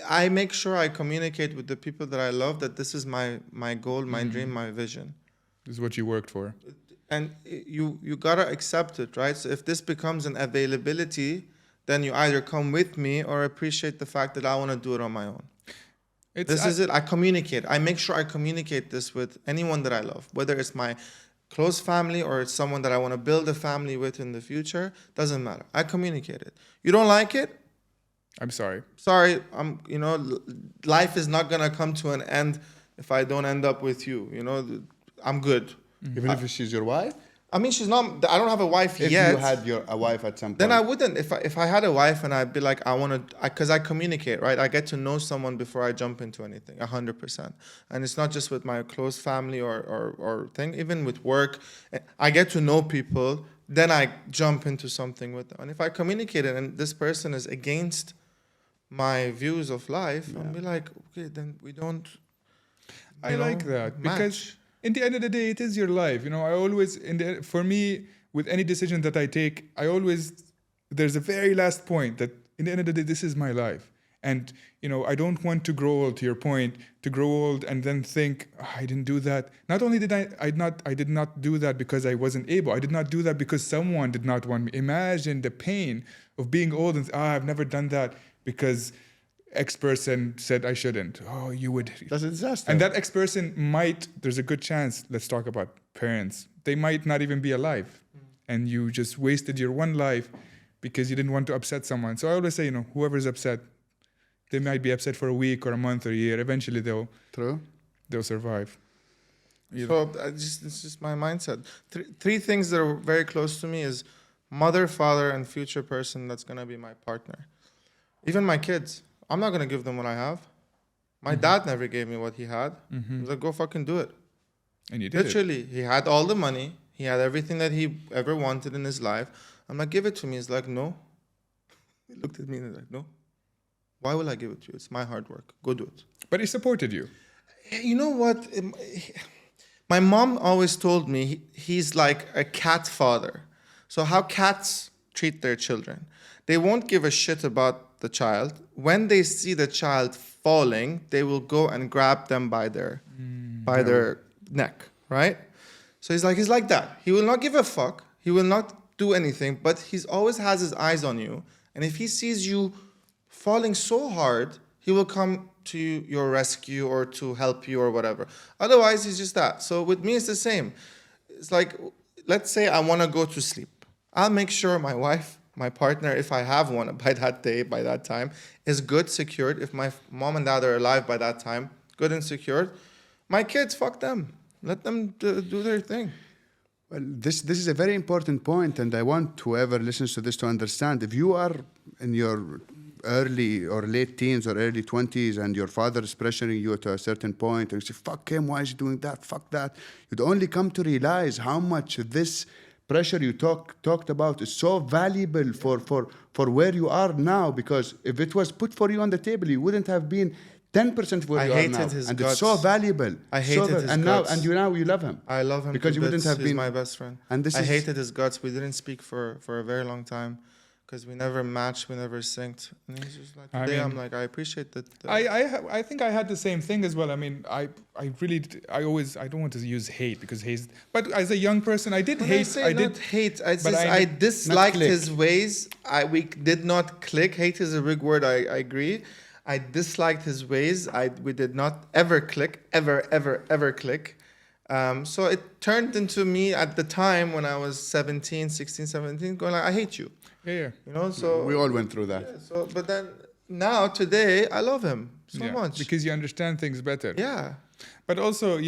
S2: I make sure I communicate with the people that I love that this is my goal, my dream, my vision.
S1: This is what you worked for.
S2: And you gotta accept it, right? So if this becomes an availability, then you either come with me or appreciate the fact that I want to do it on my own. This is it. I communicate. I make sure I communicate this with anyone that I love, whether it's my close family or it's someone that I want to build a family with in the future. Doesn't matter. I communicate it. You don't like it?
S1: I'm sorry.
S2: Sorry, life is not gonna come to an end if I don't end up with you. I'm good.
S3: Even if she's your wife?
S2: I mean, she's not. I don't have a wife
S3: If
S2: yet.
S3: you had a wife at some point.
S2: Then I wouldn't. If I had a wife and I'd be like, because I communicate, right? I get to know someone before I jump into anything, 100%. And it's not just with my close family or thing. Even with work, I get to know people. Then I jump into something with them. And if I communicate it and this person is against my views of life, I'll be like, okay, then we don't.
S1: I like that
S2: match.
S1: because in the end of the day, it is your life. I always, for me, with any decision that I take, there's a very last point that in the end of the day, this is my life. And, I don't want to grow old, to your point, to grow old and then think, I didn't do that. Not only did I did not do that because I wasn't able. I did not do that because someone did not want me. Imagine the pain of being old and, I've never done that because X person said I shouldn't. Oh, you would.
S3: That's a disaster.
S1: And that X person there's a good chance, let's talk about parents. They might not even be alive. And you just wasted your one life because you didn't want to upset someone. So I always say, whoever's upset, they might be upset for a week or a month or a year. Eventually they'll survive.
S2: So it's just my mindset. Three things that are very close to me is mother, father, and future person that's going to be my partner. Even my kids. I'm not going to give them what I have. My dad never gave me what he had. He was like, go fucking do it.
S1: And you did
S2: Literally, he had all the money. He had everything that he ever wanted in his life. I'm like, give it to me. He's like, no. He looked at me and he's like, no. Why will I give it to you? It's my hard work. Go do it.
S1: But he supported you.
S2: You know what? My mom always told me he's like a cat father. So how cats treat their children. They won't give a shit about the child. When they see the child falling, they will go and grab them by their neck, right? So he's like that. He will not give a fuck. He will not do anything, but he always has his eyes on you. And if he sees you falling so hard, he will come to your rescue or to help you or whatever. Otherwise, he's just that. So with me, it's the same. It's like, let's say I want to go to sleep. I'll make sure my wife, my partner, if I have one by that day, by that time, is good, secured. If my mom and dad are alive by that time, good and secured. My kids, fuck them. Let them do their thing.
S3: Well, this is a very important point, and I want whoever listens to this to understand. If you are in your early or late teens or early 20s and your father is pressuring you to a certain point and you say, fuck him, why is he doing that, fuck that, you'd only come to realize how much this pressure you talked about is so valuable for where you are now, because if it was put for you on the table, you wouldn't have been 10% where you are now. And
S2: guts.
S3: it's so valuable.
S2: I hated his
S3: and
S2: guts.
S3: Now you love him.
S2: I love him
S3: because you wouldn't have
S2: He's
S3: been
S2: my best friend.
S3: And I
S2: hated his guts. We didn't speak for a very long time because we never matched, we never synced. And he's just like,
S1: I
S2: today
S1: mean,
S2: I'm like, I appreciate that.
S1: I think I had the same thing as well. I mean, I don't want to use hate because hate, but as a young person, I did
S2: When
S1: hate.
S2: I did hate. I disliked his ways. We did not click. Hate is a big word. I agree. I disliked his ways. We did not ever click. Ever click. So it turned into me at the time when I was 16, 17, going like, I hate you.
S1: Yeah.
S2: You know, so
S3: we all went through that.
S2: Yeah, but then now today I love him so much
S1: because you understand things better.
S2: Yeah.
S1: But also,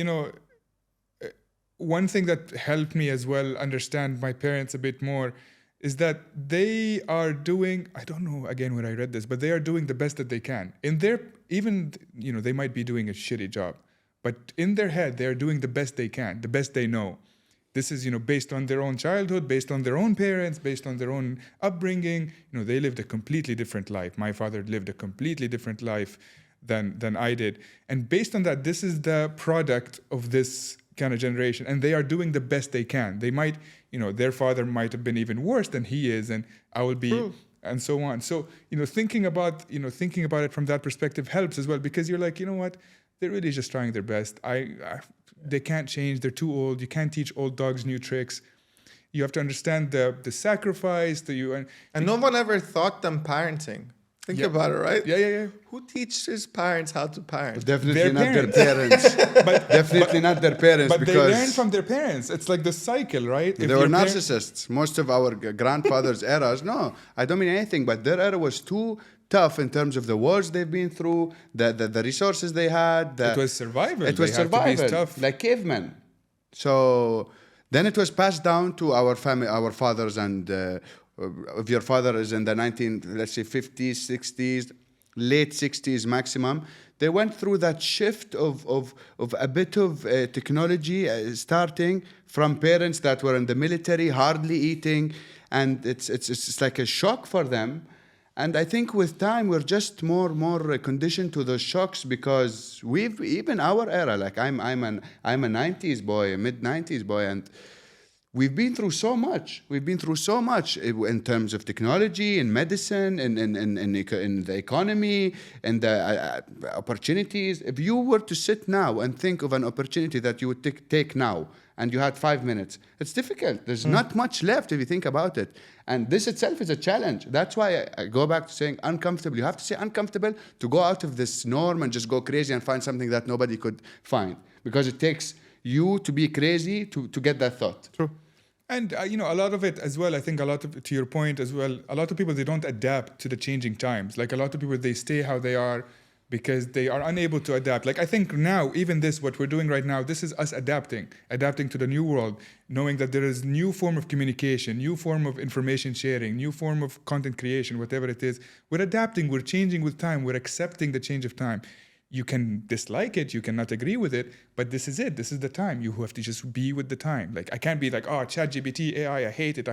S1: one thing that helped me as well understand my parents a bit more is that they are doing, I don't know again when I read this, but they are doing the best that they can. They might be doing a shitty job, but in their head, they are doing the best they can, the best they know. This is, based on their own childhood, based on their own parents, based on their own upbringing. They lived a completely different life. My father lived a completely different life than I did. And based on that, this is the product of this kind of generation. And they are doing the best they can. They might, their father might have been even worse than he is, and I will be, and so on. So, thinking about it from that perspective helps as well, because you're like, you know what? They're really just trying their best. They can't change. They're too old. You can't teach old dogs new tricks. You have to understand the sacrifice that you...
S2: And no one ever taught them parenting. Think about it, right?
S1: Yeah.
S2: Who teaches parents how to parent?
S3: Definitely not their parents. Definitely not their parents.
S1: But
S3: because
S1: they learn from their parents. It's like the cycle, right?
S3: They were narcissists. Most of our grandfathers' eras, no, I don't mean anything, but their era was too tough in terms of the wars they've been through, the resources they had.
S1: It was survival.
S3: It was survival, like cavemen. So then it was passed down to our family, our fathers, and if your father is in the 50s, 60s, late 60s maximum, they went through that shift of a bit of technology starting from parents that were in the military, hardly eating, and it's like a shock for them. And I think with time, we're just more conditioned to those shocks, because we've, even our era, like I'm a 90s boy, a mid 90s boy, and we've been through so much. We've been through so much in terms of technology, in medicine, in the economy, and the opportunities. If you were to sit now and think of an opportunity that you would take now, and you had 5 minutes, it's difficult. There's not much left if you think about it. And this itself is a challenge. That's why I go back to saying uncomfortable. You have to say uncomfortable to go out of this norm and just go crazy and find something that nobody could find. Because it takes you to be crazy to get that thought.
S1: True. And, a lot of it as well, I think to your point as well, a lot of people, they don't adapt to the changing times. Like a lot of people, they stay how they are because they are unable to adapt. Like I think now, even what we're doing right now, this is us adapting to the new world, knowing that there is new form of communication, new form of information sharing, new form of content creation, whatever it is. We're adapting, we're changing with time, we're accepting the change of time. You can dislike it, you cannot agree with it, but this is it. This is the time. You have to just be with the time. Like I can't be like, oh, ChatGPT, AI, I hate it. No.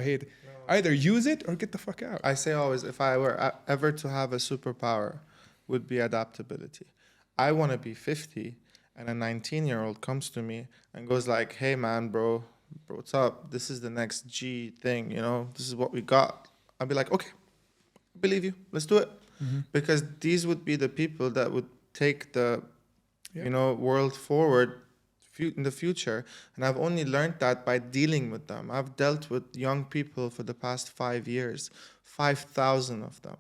S1: Either use it or get the fuck out.
S2: I say always, if I were ever to have a superpower, would be adaptability. I want to be 50 and a 19-year-old comes to me and goes like, hey man, bro, what's up? This is the next G thing, this is what we got. I'd be like, okay, I believe you, let's do it. Mm-hmm. Because these would be the people that would take the world forward in the future. And I've only learned that by dealing with them. I've dealt with young people for the past 5 years, 5,000 of them.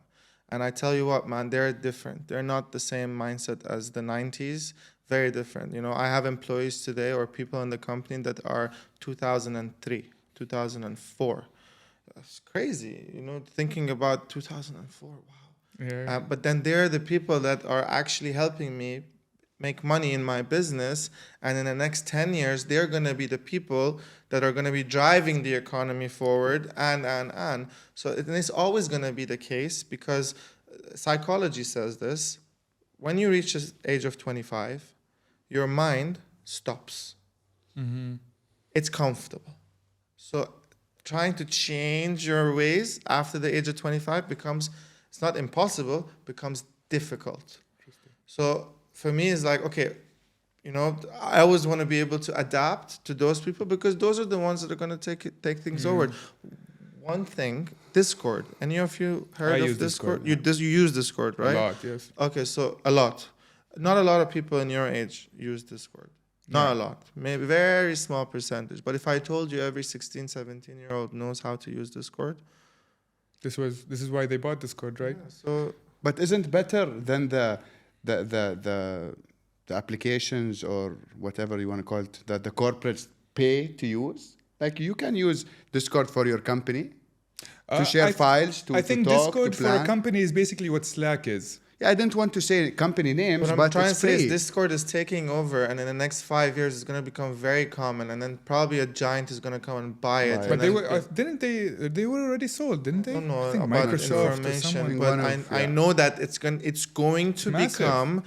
S2: And I tell you what, man, they're different. They're not the same mindset as the 90s. Very different. I have employees today or people in the company that are 2003, 2004. That's crazy. Thinking about 2004, wow.
S1: Yeah.
S2: But then they're the people that are actually helping me make money in my business. And in the next 10 years, they're going to be the people that are going to be driving the economy forward and. So it's always going to be the case, because psychology says this. When you reach the age of 25, your mind stops. Mm-hmm. It's comfortable. So trying to change your ways after the age of 25 becomes, it's not impossible, becomes difficult. So for me, it's like, okay, I always want to be able to adapt to those people, because those are the ones that are going to take things forward. one thing, Discord. Any of you heard
S1: I
S2: of
S1: use
S2: Discord?
S1: Discord,
S2: You use Discord, right?
S1: A lot, yes.
S2: Okay, so a lot. Not a lot of people in your age use Discord. Not a lot. Maybe very small percentage. But if I told you every 16, 17-year-old knows how to use Discord.
S1: This is why they bought Discord, right?
S2: Yeah, so
S3: But isn't better than the applications or whatever you want to call it that the corporates pay to use? Like you can use Discord for your company to share files,
S1: I
S3: to
S1: think
S3: talk,
S1: Discord
S3: to
S1: for
S3: plan.
S1: a company is basically what Slack is.
S3: Yeah, I didn't want to say company names,
S2: what I'm
S3: but
S2: trying to
S3: it's
S2: say is
S3: free.
S2: Discord is taking over, and in the next 5 years, it's going to become very common, and then probably a giant is going to come and buy it.
S3: Right.
S1: But
S2: and
S1: they
S2: then
S1: were they were already sold, didn't they?
S2: I don't know
S1: I think
S2: about
S1: Microsoft or
S2: information,
S1: someone.
S2: but
S3: One of-
S2: I know that it's going to
S1: Massive.
S2: become,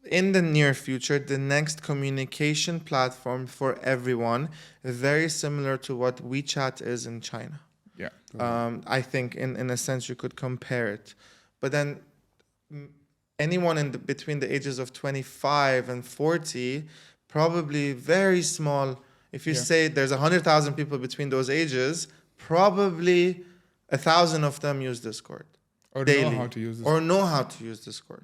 S2: in the near future, the next communication platform for everyone, very similar to what WeChat is in China.
S1: Yeah.
S2: I think in a sense you could compare it. But then anyone between the ages of 25 and 40, probably very small. If you say there's 100,000 people between those ages, probably 1,000 of them use Discord.
S1: Or
S2: daily,
S1: know how to use this.
S2: or know how to use Discord.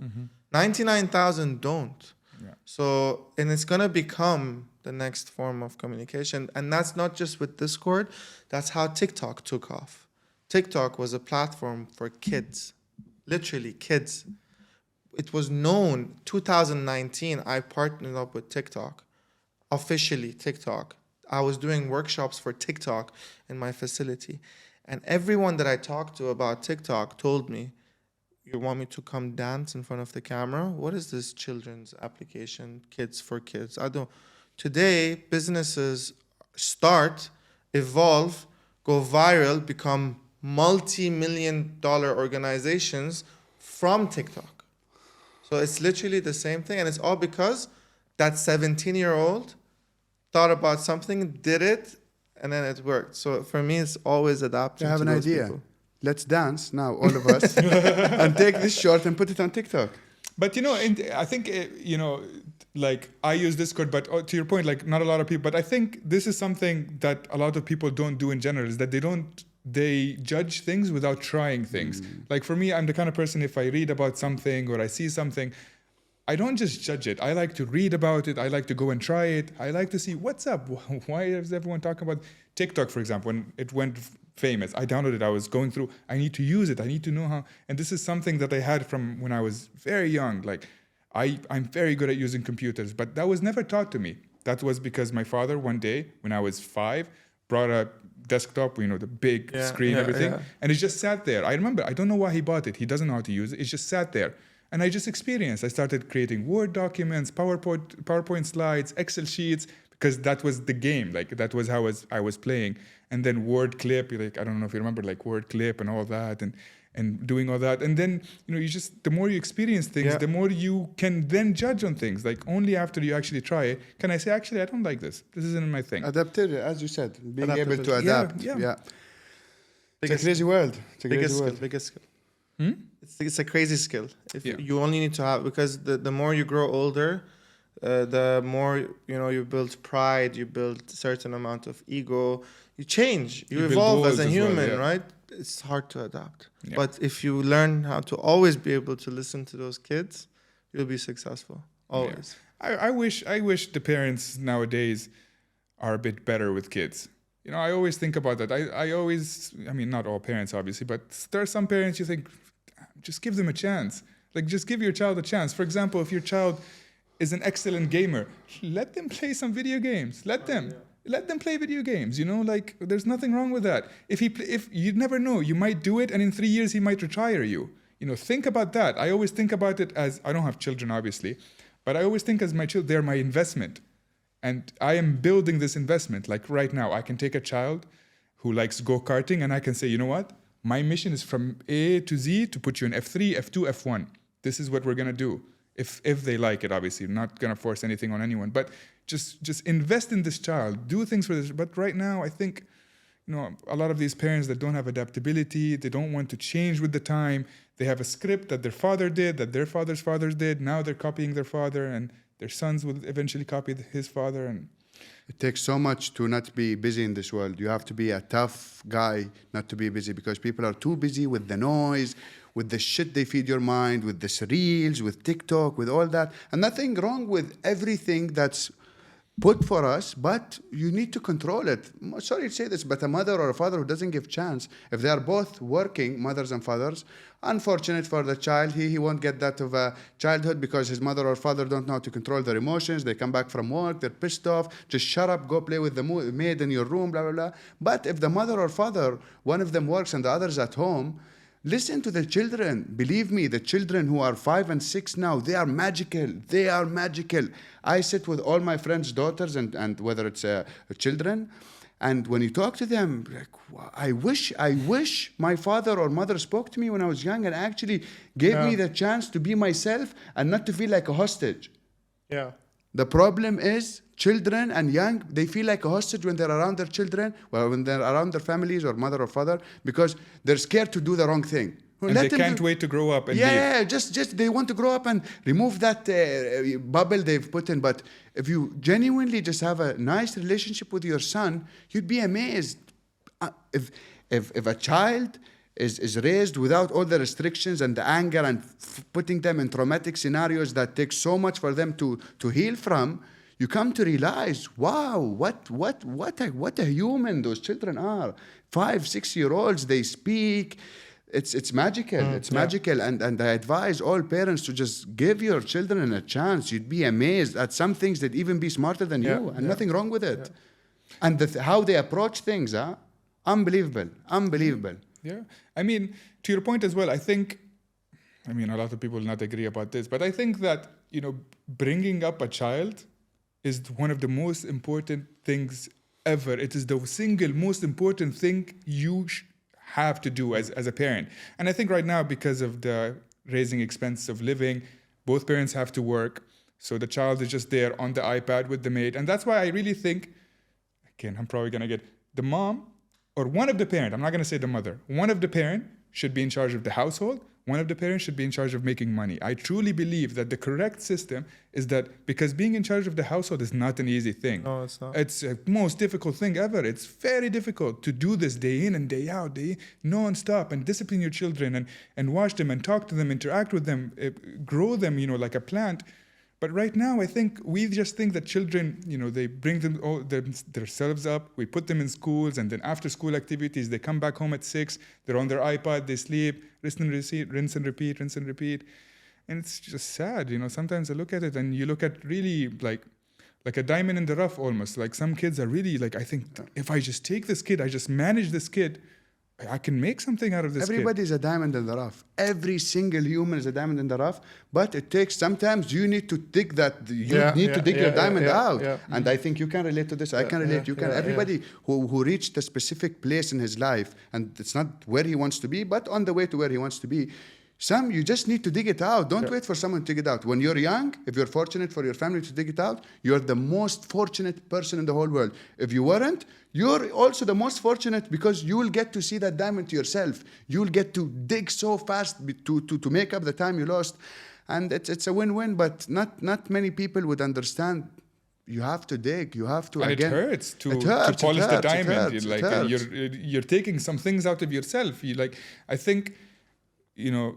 S2: 99,000 don't.
S1: Yeah.
S2: So, and it's going to become the next form of communication. And that's not just with Discord. That's how TikTok took off. TikTok was a platform for kids, literally kids. It was known, 2019, I partnered up with TikTok, officially TikTok. I was doing workshops for TikTok in my facility. And everyone that I talked to about TikTok told me, you want me to come dance in front of the camera? What is this children's application, kids for kids? I don't. Today, businesses start, evolve, go viral, become multi-million-dollar organizations from TikTok. So it's literally the same thing. And it's all because that 17-year-old thought about something, did it, and then it worked. So for me, it's always adapting
S3: I have
S2: to
S3: an
S2: those
S3: idea.
S2: people.
S3: Let's dance now, all of us, and take this short and put it on TikTok.
S1: But I think like I use Discord, but to your point, like not a lot of people. But I think this is something that a lot of people don't do in general. Is that they judge things without trying things. Like for me, I'm the kind of person, if I read about something or I see something, I don't just judge it. I like to read about it. I like to go and try it. I like to see what's up. Why is everyone talking about TikTok, for example, when it went famous? I downloaded it. I was going through. I need to use it. I need to know how. And this is something that I had from when I was very young. Like I'm very good at using computers, but that was never taught to me. That was because my father one day when I was 5 brought a desktop, the big screen, everything.
S2: Yeah.
S1: And it just sat there. I remember, I don't know why he bought it. He doesn't know how to use it. It just sat there. And I just experienced. I started creating Word documents, PowerPoint slides, Excel sheets, because that was the game. Like that was how I was playing. And then Word clip, like I don't know if you remember, like Word clip and all that, and doing all that. And then you just the more you experience things, the more you can then judge on things. Like only after you actually try it can I say, actually, I don't like this. This isn't my thing.
S3: Adaptability, as you said, being able to adapt.
S1: Yeah.
S3: It's a crazy world. It's a crazy world.
S2: Biggest skill. It's a crazy skill.
S1: Yeah.
S2: You only need to have, because the more you grow older, the more you build pride, you build certain amount of ego, you change, you
S1: build
S2: evolve as
S1: goals
S2: a
S1: as
S2: human,
S1: well, yeah.
S2: right? It's hard to adapt.
S1: Yeah.
S2: But if you learn how to always be able to listen to those kids, you'll be successful. Always.
S1: I wish the parents nowadays are a bit better with kids. I always think about that. I mean, not all parents, obviously, but there are some parents you think, just give them a chance. Like, just give your child a chance. For example, if your child is an excellent gamer, let them play some video games. Let them play video games. Like there's nothing wrong with that. If you never know, you might do it, and in 3 years he might retire you. Think about that. I always think about it as, I don't have children, obviously, but I always think as my children, they're my investment. And I am building this investment. Like right now, I can take a child who likes go-karting and I can say, you know what? My mission is from A to Z to put you in F3, F2, F1. This is what we're going to do. If they like it, obviously. I'm not going to force anything on anyone. But just invest in this child. Do things for this. But right now, I think, a lot of these parents that don't have adaptability, they don't want to change with the time. They have a script that their father did, that their father's fathers did. Now they're copying their father, and their sons will eventually copy his father. And
S3: It takes so much to not be busy in this world. You have to be a tough guy not to be busy, because people are too busy with the noise, with the shit they feed your mind, with the reels, with TikTok, with all that. And nothing wrong with everything that's put for us, but you need to control it. Sorry to say this, but a mother or a father who doesn't give chance, if they are both working, mothers and fathers, unfortunate for the child, he won't get that of a childhood, because his mother or father don't know how to control their emotions. They come back from work, they're pissed off, just shut up, go play with the maid in your room, blah, blah, blah. But if the mother or father, one of them works and the other's at home, listen to the children. Believe me, the children who are 5 and 6 now, they are magical. They are magical. I sit with all my friends' daughters and whether it's children, and when you talk to them, like, I wish my father or mother spoke to me when I was young and actually gave me the chance to be myself and not to feel like a hostage.
S2: Yeah.
S3: The problem is children and young, they feel like a hostage when they're around their children, when they're around their families or mother or father, because they're scared to do the wrong thing.
S1: And they can't wait to grow up and leave.
S3: just they want to grow up and remove that bubble they've put in. But if you genuinely just have a nice relationship with your son, you'd be amazed. If a child is raised without all the restrictions and the anger and putting them in traumatic scenarios that take so much for them to heal from, you come to realize, wow, what a human those children are. 5-6-year-olds, they speak. It's magical. It's magical. And I advise all parents to just give your children a chance. You'd be amazed at some things that even be smarter than you, and nothing wrong with it. Yeah. And how they approach things, unbelievable.
S1: Yeah. I mean, to your point as well, I mean, a lot of people will not agree about this, but I think that, bringing up a child is one of the most important things ever. It is the single most important thing you have to do as a parent. And I think right now, because of the raising expense of living, both parents have to work. So the child is just there on the iPad with the maid. And that's why I really think, again, I'm probably going to get the mom or one of the parent, I'm not going to say the mother, one of the parent should be in charge of the household. One of the parents should be in charge of making money. I truly believe that the correct system is that, because being in charge of the household is not an easy thing.
S2: No, it's not.
S1: It's the most difficult thing ever. It's very difficult to do this day in and day out, non-stop, and discipline your children and watch them and talk to them, interact with them, grow them, like a plant. But right now, I think we just think that children, they bring them all themselves up. We put them in schools, and then after school activities, they come back home at 6. They're on their iPad, they sleep, rinse and repeat. And it's just sad, Sometimes I look at it, and you look at really like a diamond in the rough almost. Like some kids are really I think if I just take this kid, I just manage this kid, I can make something out of this.
S3: Everybody's a diamond in the rough. Every single human is a diamond in the rough. But it takes, sometimes you need to dig that, to dig your diamond out. Yeah. And I think you can relate to this. I can relate. Everybody who reached a specific place in his life, and it's not where he wants to be, but on the way to where he wants to be. You just need to dig it out. Don't wait for someone to dig it out. When you're young, if you're fortunate for your family to dig it out, you're the most fortunate person in the whole world. If you weren't, you're also the most fortunate, because you will get to see that diamond to yourself. You'll get to dig so fast to make up the time you lost. And it's a win-win, but not many people would understand. You have to dig. You have to.
S1: And
S3: again,
S1: it hurts to polish the diamond. You're taking some things out of yourself. I think,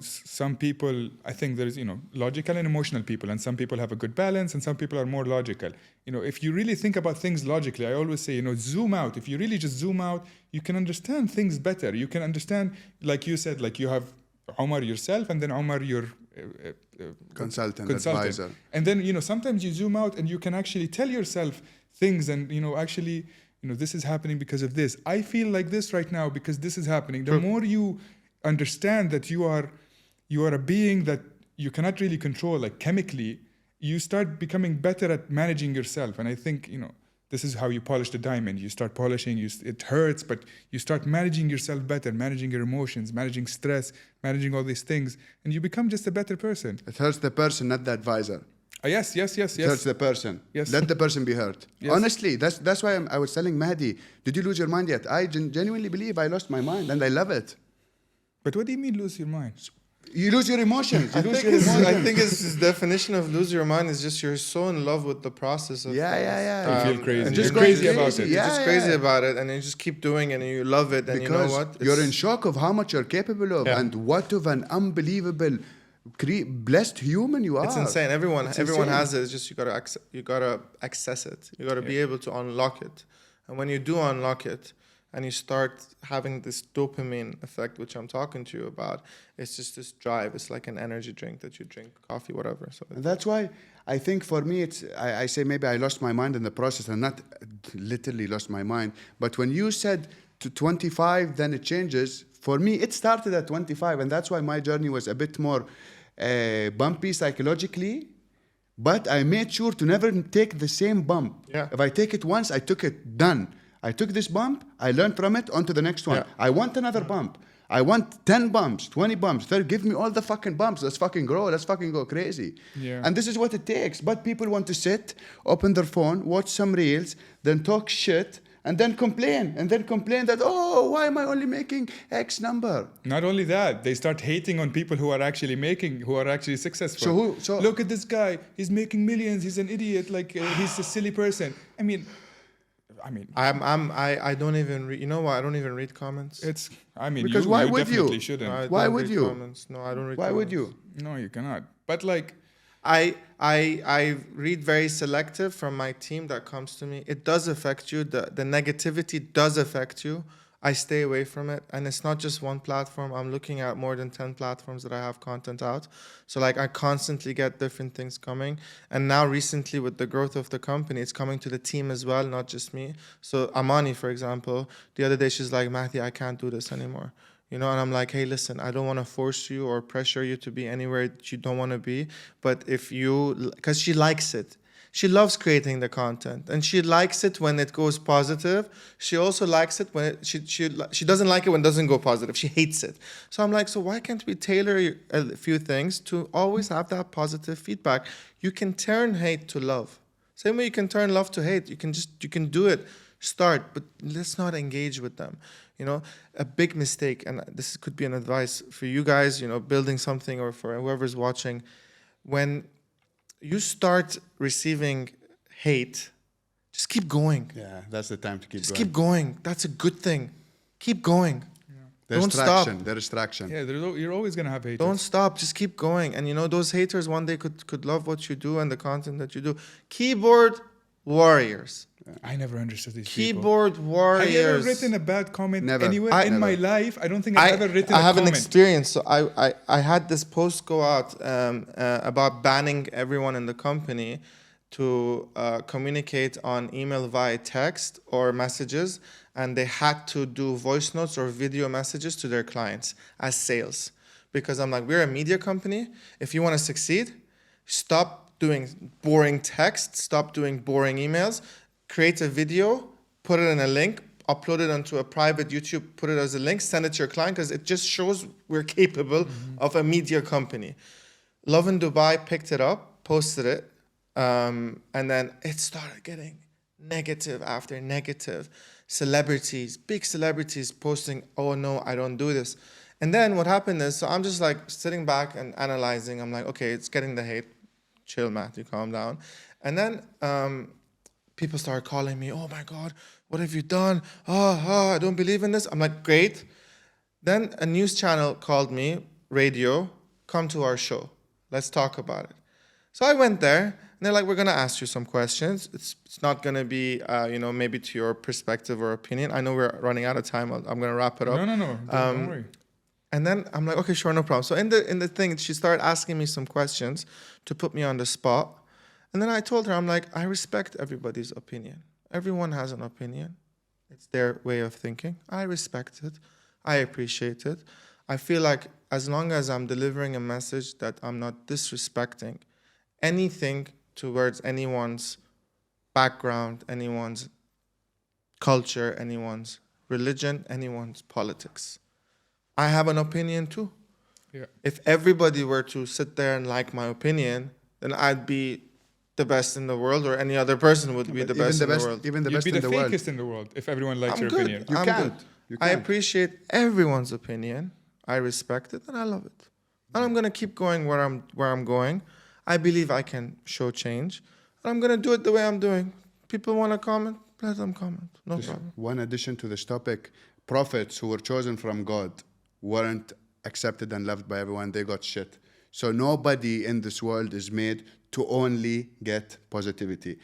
S1: some people, I think there's, logical and emotional people, and some people have a good balance, and some people are more logical. If you really think about things logically, I always say, zoom out. If you really just zoom out, you can understand things better. You can understand, like you said, like you have Omar yourself, and then Omar your
S3: consultant, advisor.
S1: And then, sometimes you zoom out and you can actually tell yourself things, and, actually, this is happening because of this. I feel like this right now because this is happening. The more you understand that you are a being that you cannot really control, like chemically, you start becoming better at managing yourself. And I think, this is how you polish the diamond. You start polishing, it hurts, but you start managing yourself better, managing your emotions, managing stress, managing all these things, and you become just a better person.
S3: It hurts the person, not the advisor.
S1: Yes. It
S3: hurts the person.
S1: Yes.
S3: Let the person be hurt.
S1: Yes.
S3: Honestly, that's why I was telling Mahdi, did you lose your mind yet? I genuinely believe I lost my mind, and I love it.
S1: But what do you mean lose your mind?
S3: You lose your emotions. You
S2: I
S3: lose
S2: think
S3: your
S2: his
S3: emotions.
S2: his definition of lose your mind is just you're so in love with the process of
S3: Yeah.
S1: You feel crazy.
S2: and
S1: You're
S3: just
S1: crazy
S3: going
S1: about
S3: crazy.
S1: it.
S2: You're just
S3: Yeah,
S2: crazy
S3: yeah.
S2: about it, and you just keep doing it, and you love it, and
S3: Because
S2: you know what?
S3: you're in shock of how much you're capable of
S2: Yeah.
S3: and what of an unbelievable, blessed human you are.
S2: It's insane. Everyone
S3: It's
S2: everyone
S3: insane.
S2: has it. It's just you gotta access it. You gotta be able to unlock it. And when you do unlock it, and you start having this dopamine effect, which I'm talking to you about, it's just this drive. It's like an energy drink that you drink, coffee, whatever. So
S3: And that's why I think for me, I say maybe I lost my mind in the process and not literally lost my mind. But when you said to 25, then it changes. For me, it started at 25. And that's why my journey was a bit more bumpy psychologically. But I made sure to never take the same bump.
S2: Yeah.
S3: If I take it once, I took it, done. I took this bump, I learned from it, on to the next one.
S2: Yeah.
S3: I want another bump. I want 10 bumps, 20 bumps, 30. Give me all the fucking bumps. Let's fucking grow. Let's fucking go crazy.
S1: Yeah.
S3: And this is what it takes. But people want to sit, open their phone, watch some reels, then talk shit, and then complain. And then complain that, oh, why am I only making X number?
S1: Not only that, they start hating on people who are actually successful.
S3: So
S1: Look at this guy. He's making millions. He's an idiot. Like he's a silly person. I mean,
S2: I don't even read. You know what? I don't even read comments.
S3: Because why would you?
S1: definitely shouldn't.
S2: I
S3: Why
S2: don't
S3: would
S2: read
S3: you?
S2: Comments. No, I don't read.
S3: Why would
S2: comments.
S3: you?
S1: No, you cannot. But like,
S2: I read very selective from my team that comes to me. It does affect you. The negativity does affect you. I stay away from it. And it's not just one platform. I'm looking at more than 10 platforms that I have content out. So like I constantly get different things coming. And now recently with the growth of the company, it's coming to the team as well, not just me. So Amani, for example, the other day she's like, Mahdi, I can't do this anymore. You know, and I'm like, hey, listen, I don't want to force you or pressure you to be anywhere that you don't want to be. But if you, because she likes it. She loves creating the content, and she likes it when it goes positive. She also likes it when she doesn't like it when it doesn't go positive. She hates it. So I'm like, so why can't we tailor a few things to always have that positive feedback? You can turn hate to love. Same way you can turn love to hate. You can do it. Start, but let's not engage with them. You know, a big mistake, and this could be an advice for you guys, you know, building something, or for whoever's watching, when you start receiving hate, just keep going.
S3: Yeah, that's the time to keep
S2: Just
S3: going.
S2: keep going. That's a good thing. Keep going.
S3: There's
S2: Don't
S3: traction.
S2: stop.
S3: There is traction.
S1: yeah, you're always gonna have haters.
S2: Don't stop. Just keep going. And you know, those haters one day could love what you do and the content that you do. Keyboard warriors.
S1: I never understood these people.
S2: Keyboard warriors.
S1: Have you ever written a bad comment
S3: Never.
S1: anywhere in my life? I don't think I've ever written
S2: I
S1: a
S2: have
S1: comment.
S2: an experience. So I had this post go out about banning everyone in the company to communicate on email via text or messages, and they had to do voice notes or video messages to their clients as sales. Because I'm like, we're a media company. If you want to succeed, stop doing boring text, stop doing boring emails, create a video, put it in a link, upload it onto a private YouTube, put it as a link, send it to your client, because it just shows we're capable of a media company. Love in Dubai picked it up, posted it, and then it started getting negative after negative. Celebrities, big celebrities posting, oh no, I don't do this. And then what happened is, so I'm just like sitting back and analyzing. I'm like, okay, it's getting the hate. Chill, Matthew, calm down. And then people started calling me, oh my God, what have you done? I don't believe in this. I'm like, great. Then a news channel called me, radio, come to our show. Let's talk about it. So I went there, and they're like, we're going to ask you some questions. It's not going to be, maybe to your perspective or opinion. I know we're running out of time. I'm going to wrap it up.
S1: No. Don't worry.
S2: And then I'm like, okay, sure, no problem. So in the thing, she started asking me some questions to put me on the spot. And then I told her, I'm like, I respect everybody's opinion. Everyone has an opinion. It's their way of thinking. I respect it. I appreciate it. I feel like as long as I'm delivering a message that I'm not disrespecting anything towards anyone's background, anyone's culture, anyone's religion, anyone's politics. I have an opinion too.
S1: Yeah.
S2: If everybody were to sit there and like my opinion, then I'd be the best in the world, or any other person would be the best in the world.
S3: Even the
S1: You'd
S3: best
S1: be
S3: in
S1: the
S3: the world.
S1: fakest in the world if everyone likes
S2: I'm
S1: your
S2: good.
S1: opinion.
S3: You
S2: I'm
S3: can't.
S2: good.
S3: You
S2: I
S3: can't.
S2: appreciate everyone's opinion. I respect it and I love it. And I'm gonna keep going where I'm going. I believe I can show change. And I'm gonna do it the way I'm doing. People wanna comment, let them comment. No problem.
S3: One addition to this topic, prophets who were chosen from God weren't accepted and loved by everyone. They got shit. So nobody in this world is made to only get positivity.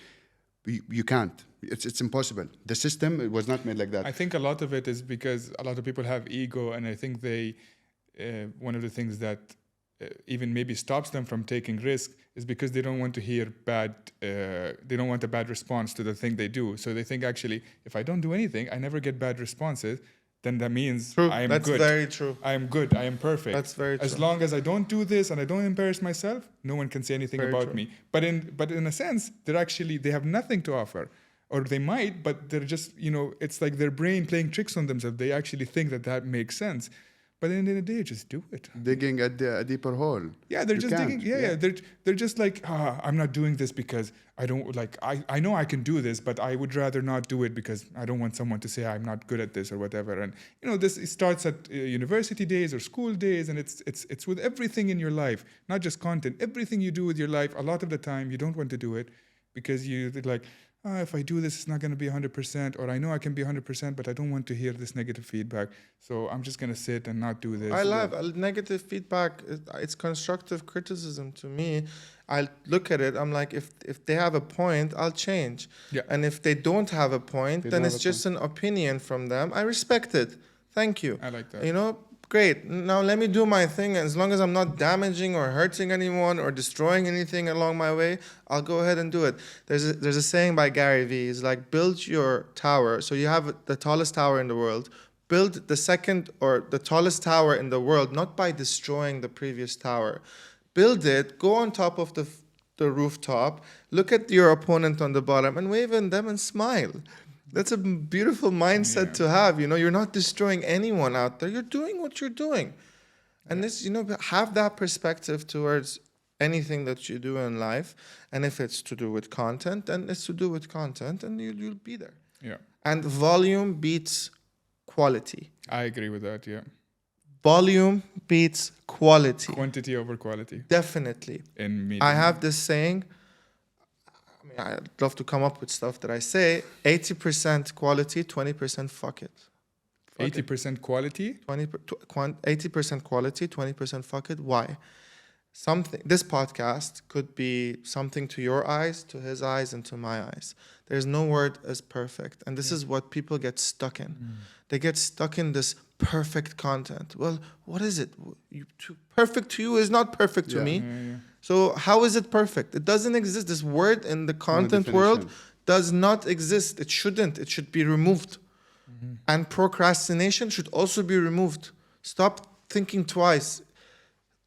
S3: You can't. It's impossible. The system, it was not made like that.
S1: I think a lot of it is because a lot of people have ego, and I think they one of the things that even maybe stops them from taking risk is because they don't want to hear they don't want a bad response to the thing they do. So they think, actually, if I don't do anything, I never get bad responses, then that means
S2: True.
S1: I am
S2: That's
S1: good.
S2: very true.
S1: I am good. I am perfect.
S2: That's very true.
S1: As long as I don't do this and I don't embarrass myself, no one can say anything
S2: Very
S1: about
S2: true.
S1: me. But in a sense, they have nothing to offer. Or they might, but they're just, it's like their brain playing tricks on themselves. They actually think that makes sense. But at the end of the day, just do it.
S3: Digging a deeper hole.
S1: Yeah, they're
S3: You
S1: just
S3: can't.
S1: digging. Yeah. They're just like, I'm not doing this because I don't like. I know I can do this, but I would rather not do it because I don't want someone to say I'm not good at this or whatever. And this it starts at university days or school days, and it's with everything in your life, not just content. Everything you do with your life, a lot of the time you don't want to do it because you're like, if I do this, it's not going to be 100%, or I know I can be 100%, but I don't want to hear this negative feedback. So I'm just going to sit and not do this.
S2: I love negative feedback. It's constructive criticism to me. I look at it. I'm like, if they have a point, I'll change.
S1: Yeah.
S2: And if they don't have a point, then it's just an opinion from them. I respect it. Thank you.
S1: I like that.
S2: Great. Now let me do my thing. As long as I'm not damaging or hurting anyone or destroying anything along my way, I'll go ahead and do it. There's a saying by Gary Vee. It's like, build your tower. So you have the tallest tower in the world. Build the second or the tallest tower in the world, not by destroying the previous tower. Build it, go on top of the rooftop, look at your opponent on the bottom and wave at them and smile. That's a beautiful mindset to have. You're not destroying anyone out there. You're doing what you're doing. And this, have that perspective towards anything that you do in life. And if it's to do with content, then it's to do with content and you'll be there.
S1: Yeah.
S2: And volume beats quality.
S1: I agree with that, yeah.
S2: Volume beats quality.
S1: Quantity over quality.
S2: Definitely.
S1: In media.
S2: I have this saying, I'd love to come up with stuff that I say, 80% quality, 20% fuck it.
S1: 80% quality?
S2: 80% quality, 20% fuck it. Why? This podcast could be something to your eyes, to his eyes, and to my eyes. There's no word as perfect. And this is what people get stuck in. They get stuck in this perfect content. Well, what is it? Perfect to you is not perfect to me. So how is it perfect? It doesn't exist. This word in the content world does not exist. It shouldn't. It should be removed. And procrastination should also be removed. Stop thinking twice.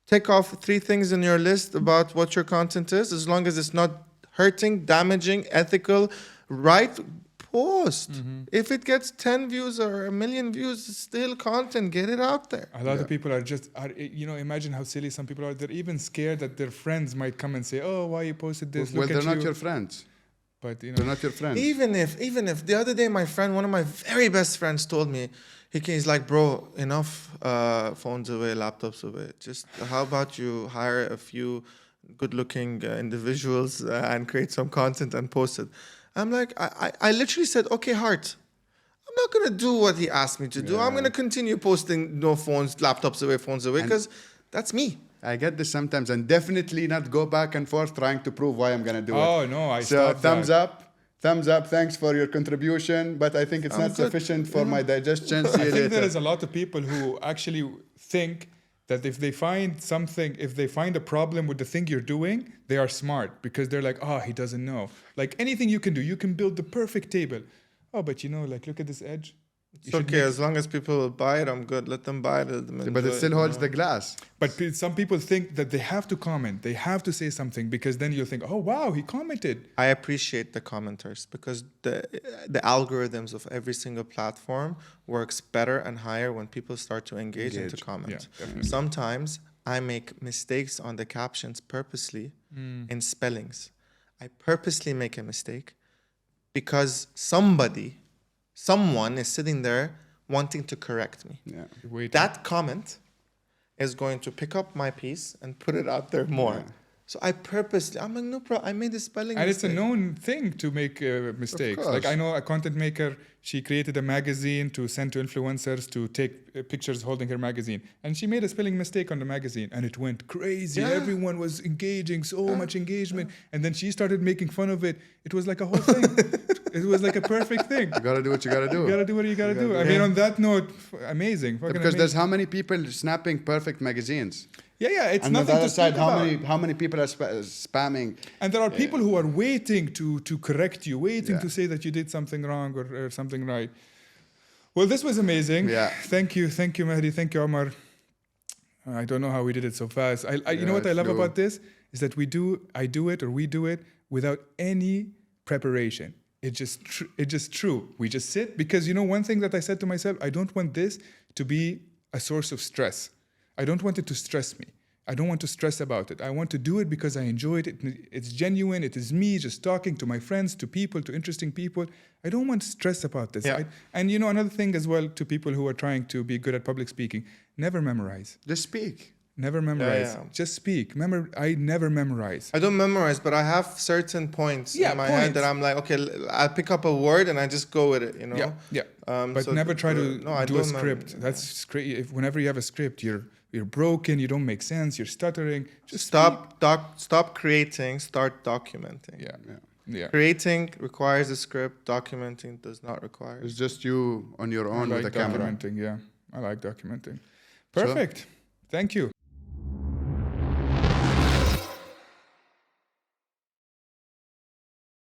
S2: Take off 3 things in your list about what your content is. As long as it's not hurting, damaging, ethical, right? Post. If it gets 10 views or 1 million views, it's still content. Get it out there.
S1: A lot of people are imagine how silly some people are. They're even scared that their friends might come and say, oh, why you posted this?
S3: Well, they're not your friends.
S1: But,
S3: they're not your friends.
S2: Even if the other day one of my very best friends told me, he's like, bro, enough phones away, laptops away. Just how about you hire a few good-looking individuals and create some content and post it. I'm like, I literally said, okay, heart, I'm not going to do what he asked me to do. I'm going to continue posting no phones, laptops away, because that's me.
S3: I get this sometimes, and definitely not go back and forth trying to prove why I'm going to do it.
S1: Oh, no, I
S3: So
S1: stopped
S3: thumbs
S1: that.
S3: up, thanks for your contribution, but I think it's not sufficient for my digestion. See you
S1: I think
S3: later.
S1: there is a lot of people who actually think that if they find a problem with the thing you're doing, they are smart because they're like, he doesn't know. Like anything you can do, you can build the perfect table. Oh, but look at this edge.
S2: It's okay, as long as people will buy it, I'm good. Let them buy it.
S3: But it still holds the glass.
S1: But some people think that they have to comment, they have to say something because then you'll think, oh wow, he commented.
S2: I appreciate the commenters because the algorithms of every single platform works better and higher when people start to engage and to comment.
S1: Yeah,
S2: sometimes I make mistakes on the captions purposely in spellings. I purposely make a mistake because someone is sitting there wanting to correct me.
S3: Yeah.
S2: That comment is going to pick up my piece and put it out there more.
S3: Yeah.
S2: So I purposely, I'm like, no problem, I made a spelling
S1: And
S2: mistake.
S1: it's a known thing to make mistakes.
S3: course.
S1: Like I know a content maker, she created a magazine to send to influencers to take pictures holding her magazine. And she made a spelling mistake on the magazine and it went crazy.
S2: Yeah.
S1: Everyone was engaging, so much engagement. And then she started making fun of it. It was like a whole thing. It was like a perfect thing.
S3: You gotta do what you gotta do.
S1: You gotta do what you gotta do. I mean, on that note, amazing.
S3: Because
S1: amazing.
S3: there's how many people snapping perfect magazines?
S1: Yeah, it's
S3: And on the
S1: nothing
S3: other
S1: to
S3: side,
S1: speak about.
S3: how many people are spamming?
S1: And there are people who are waiting to correct you, waiting
S3: Yeah.
S1: to say that you did something wrong or something right. Well, this was amazing.
S3: Yeah.
S1: Thank you, Mahdi. Thank you, Omar. I don't know how we did it so fast. You know what I love
S3: flew.
S1: about this is that we do it without any preparation. It's just true. We just sit because one thing that I said to myself, I don't want this to be a source of stress. I don't want it to stress me. I don't want to stress about it. I want to do it because I enjoy it. It's genuine. It is me just talking to my friends, to people, to interesting people. I don't want stress about this.
S2: Yeah.
S1: And another thing as well to people who are trying to be good at public speaking, never memorize.
S3: Just speak.
S1: Never memorize.
S2: yeah.
S1: Just speak. I never memorize.
S2: I don't memorize, but I have certain points in my head that I'm like, okay, I'll pick up a word and I just go with it,
S1: Yeah. But
S2: so
S1: never try to
S2: no, I
S1: do a
S2: don't
S1: script. That's great. Whenever you have a script, you're broken. You don't make sense. You're stuttering. Just
S2: Stop creating, start documenting.
S1: Yeah.
S2: Creating requires a script, documenting does not require.
S3: It's just you on your own
S1: I
S3: with
S1: like
S3: a camera.
S1: documenting. Yeah, I like documenting. Perfect. Thank you.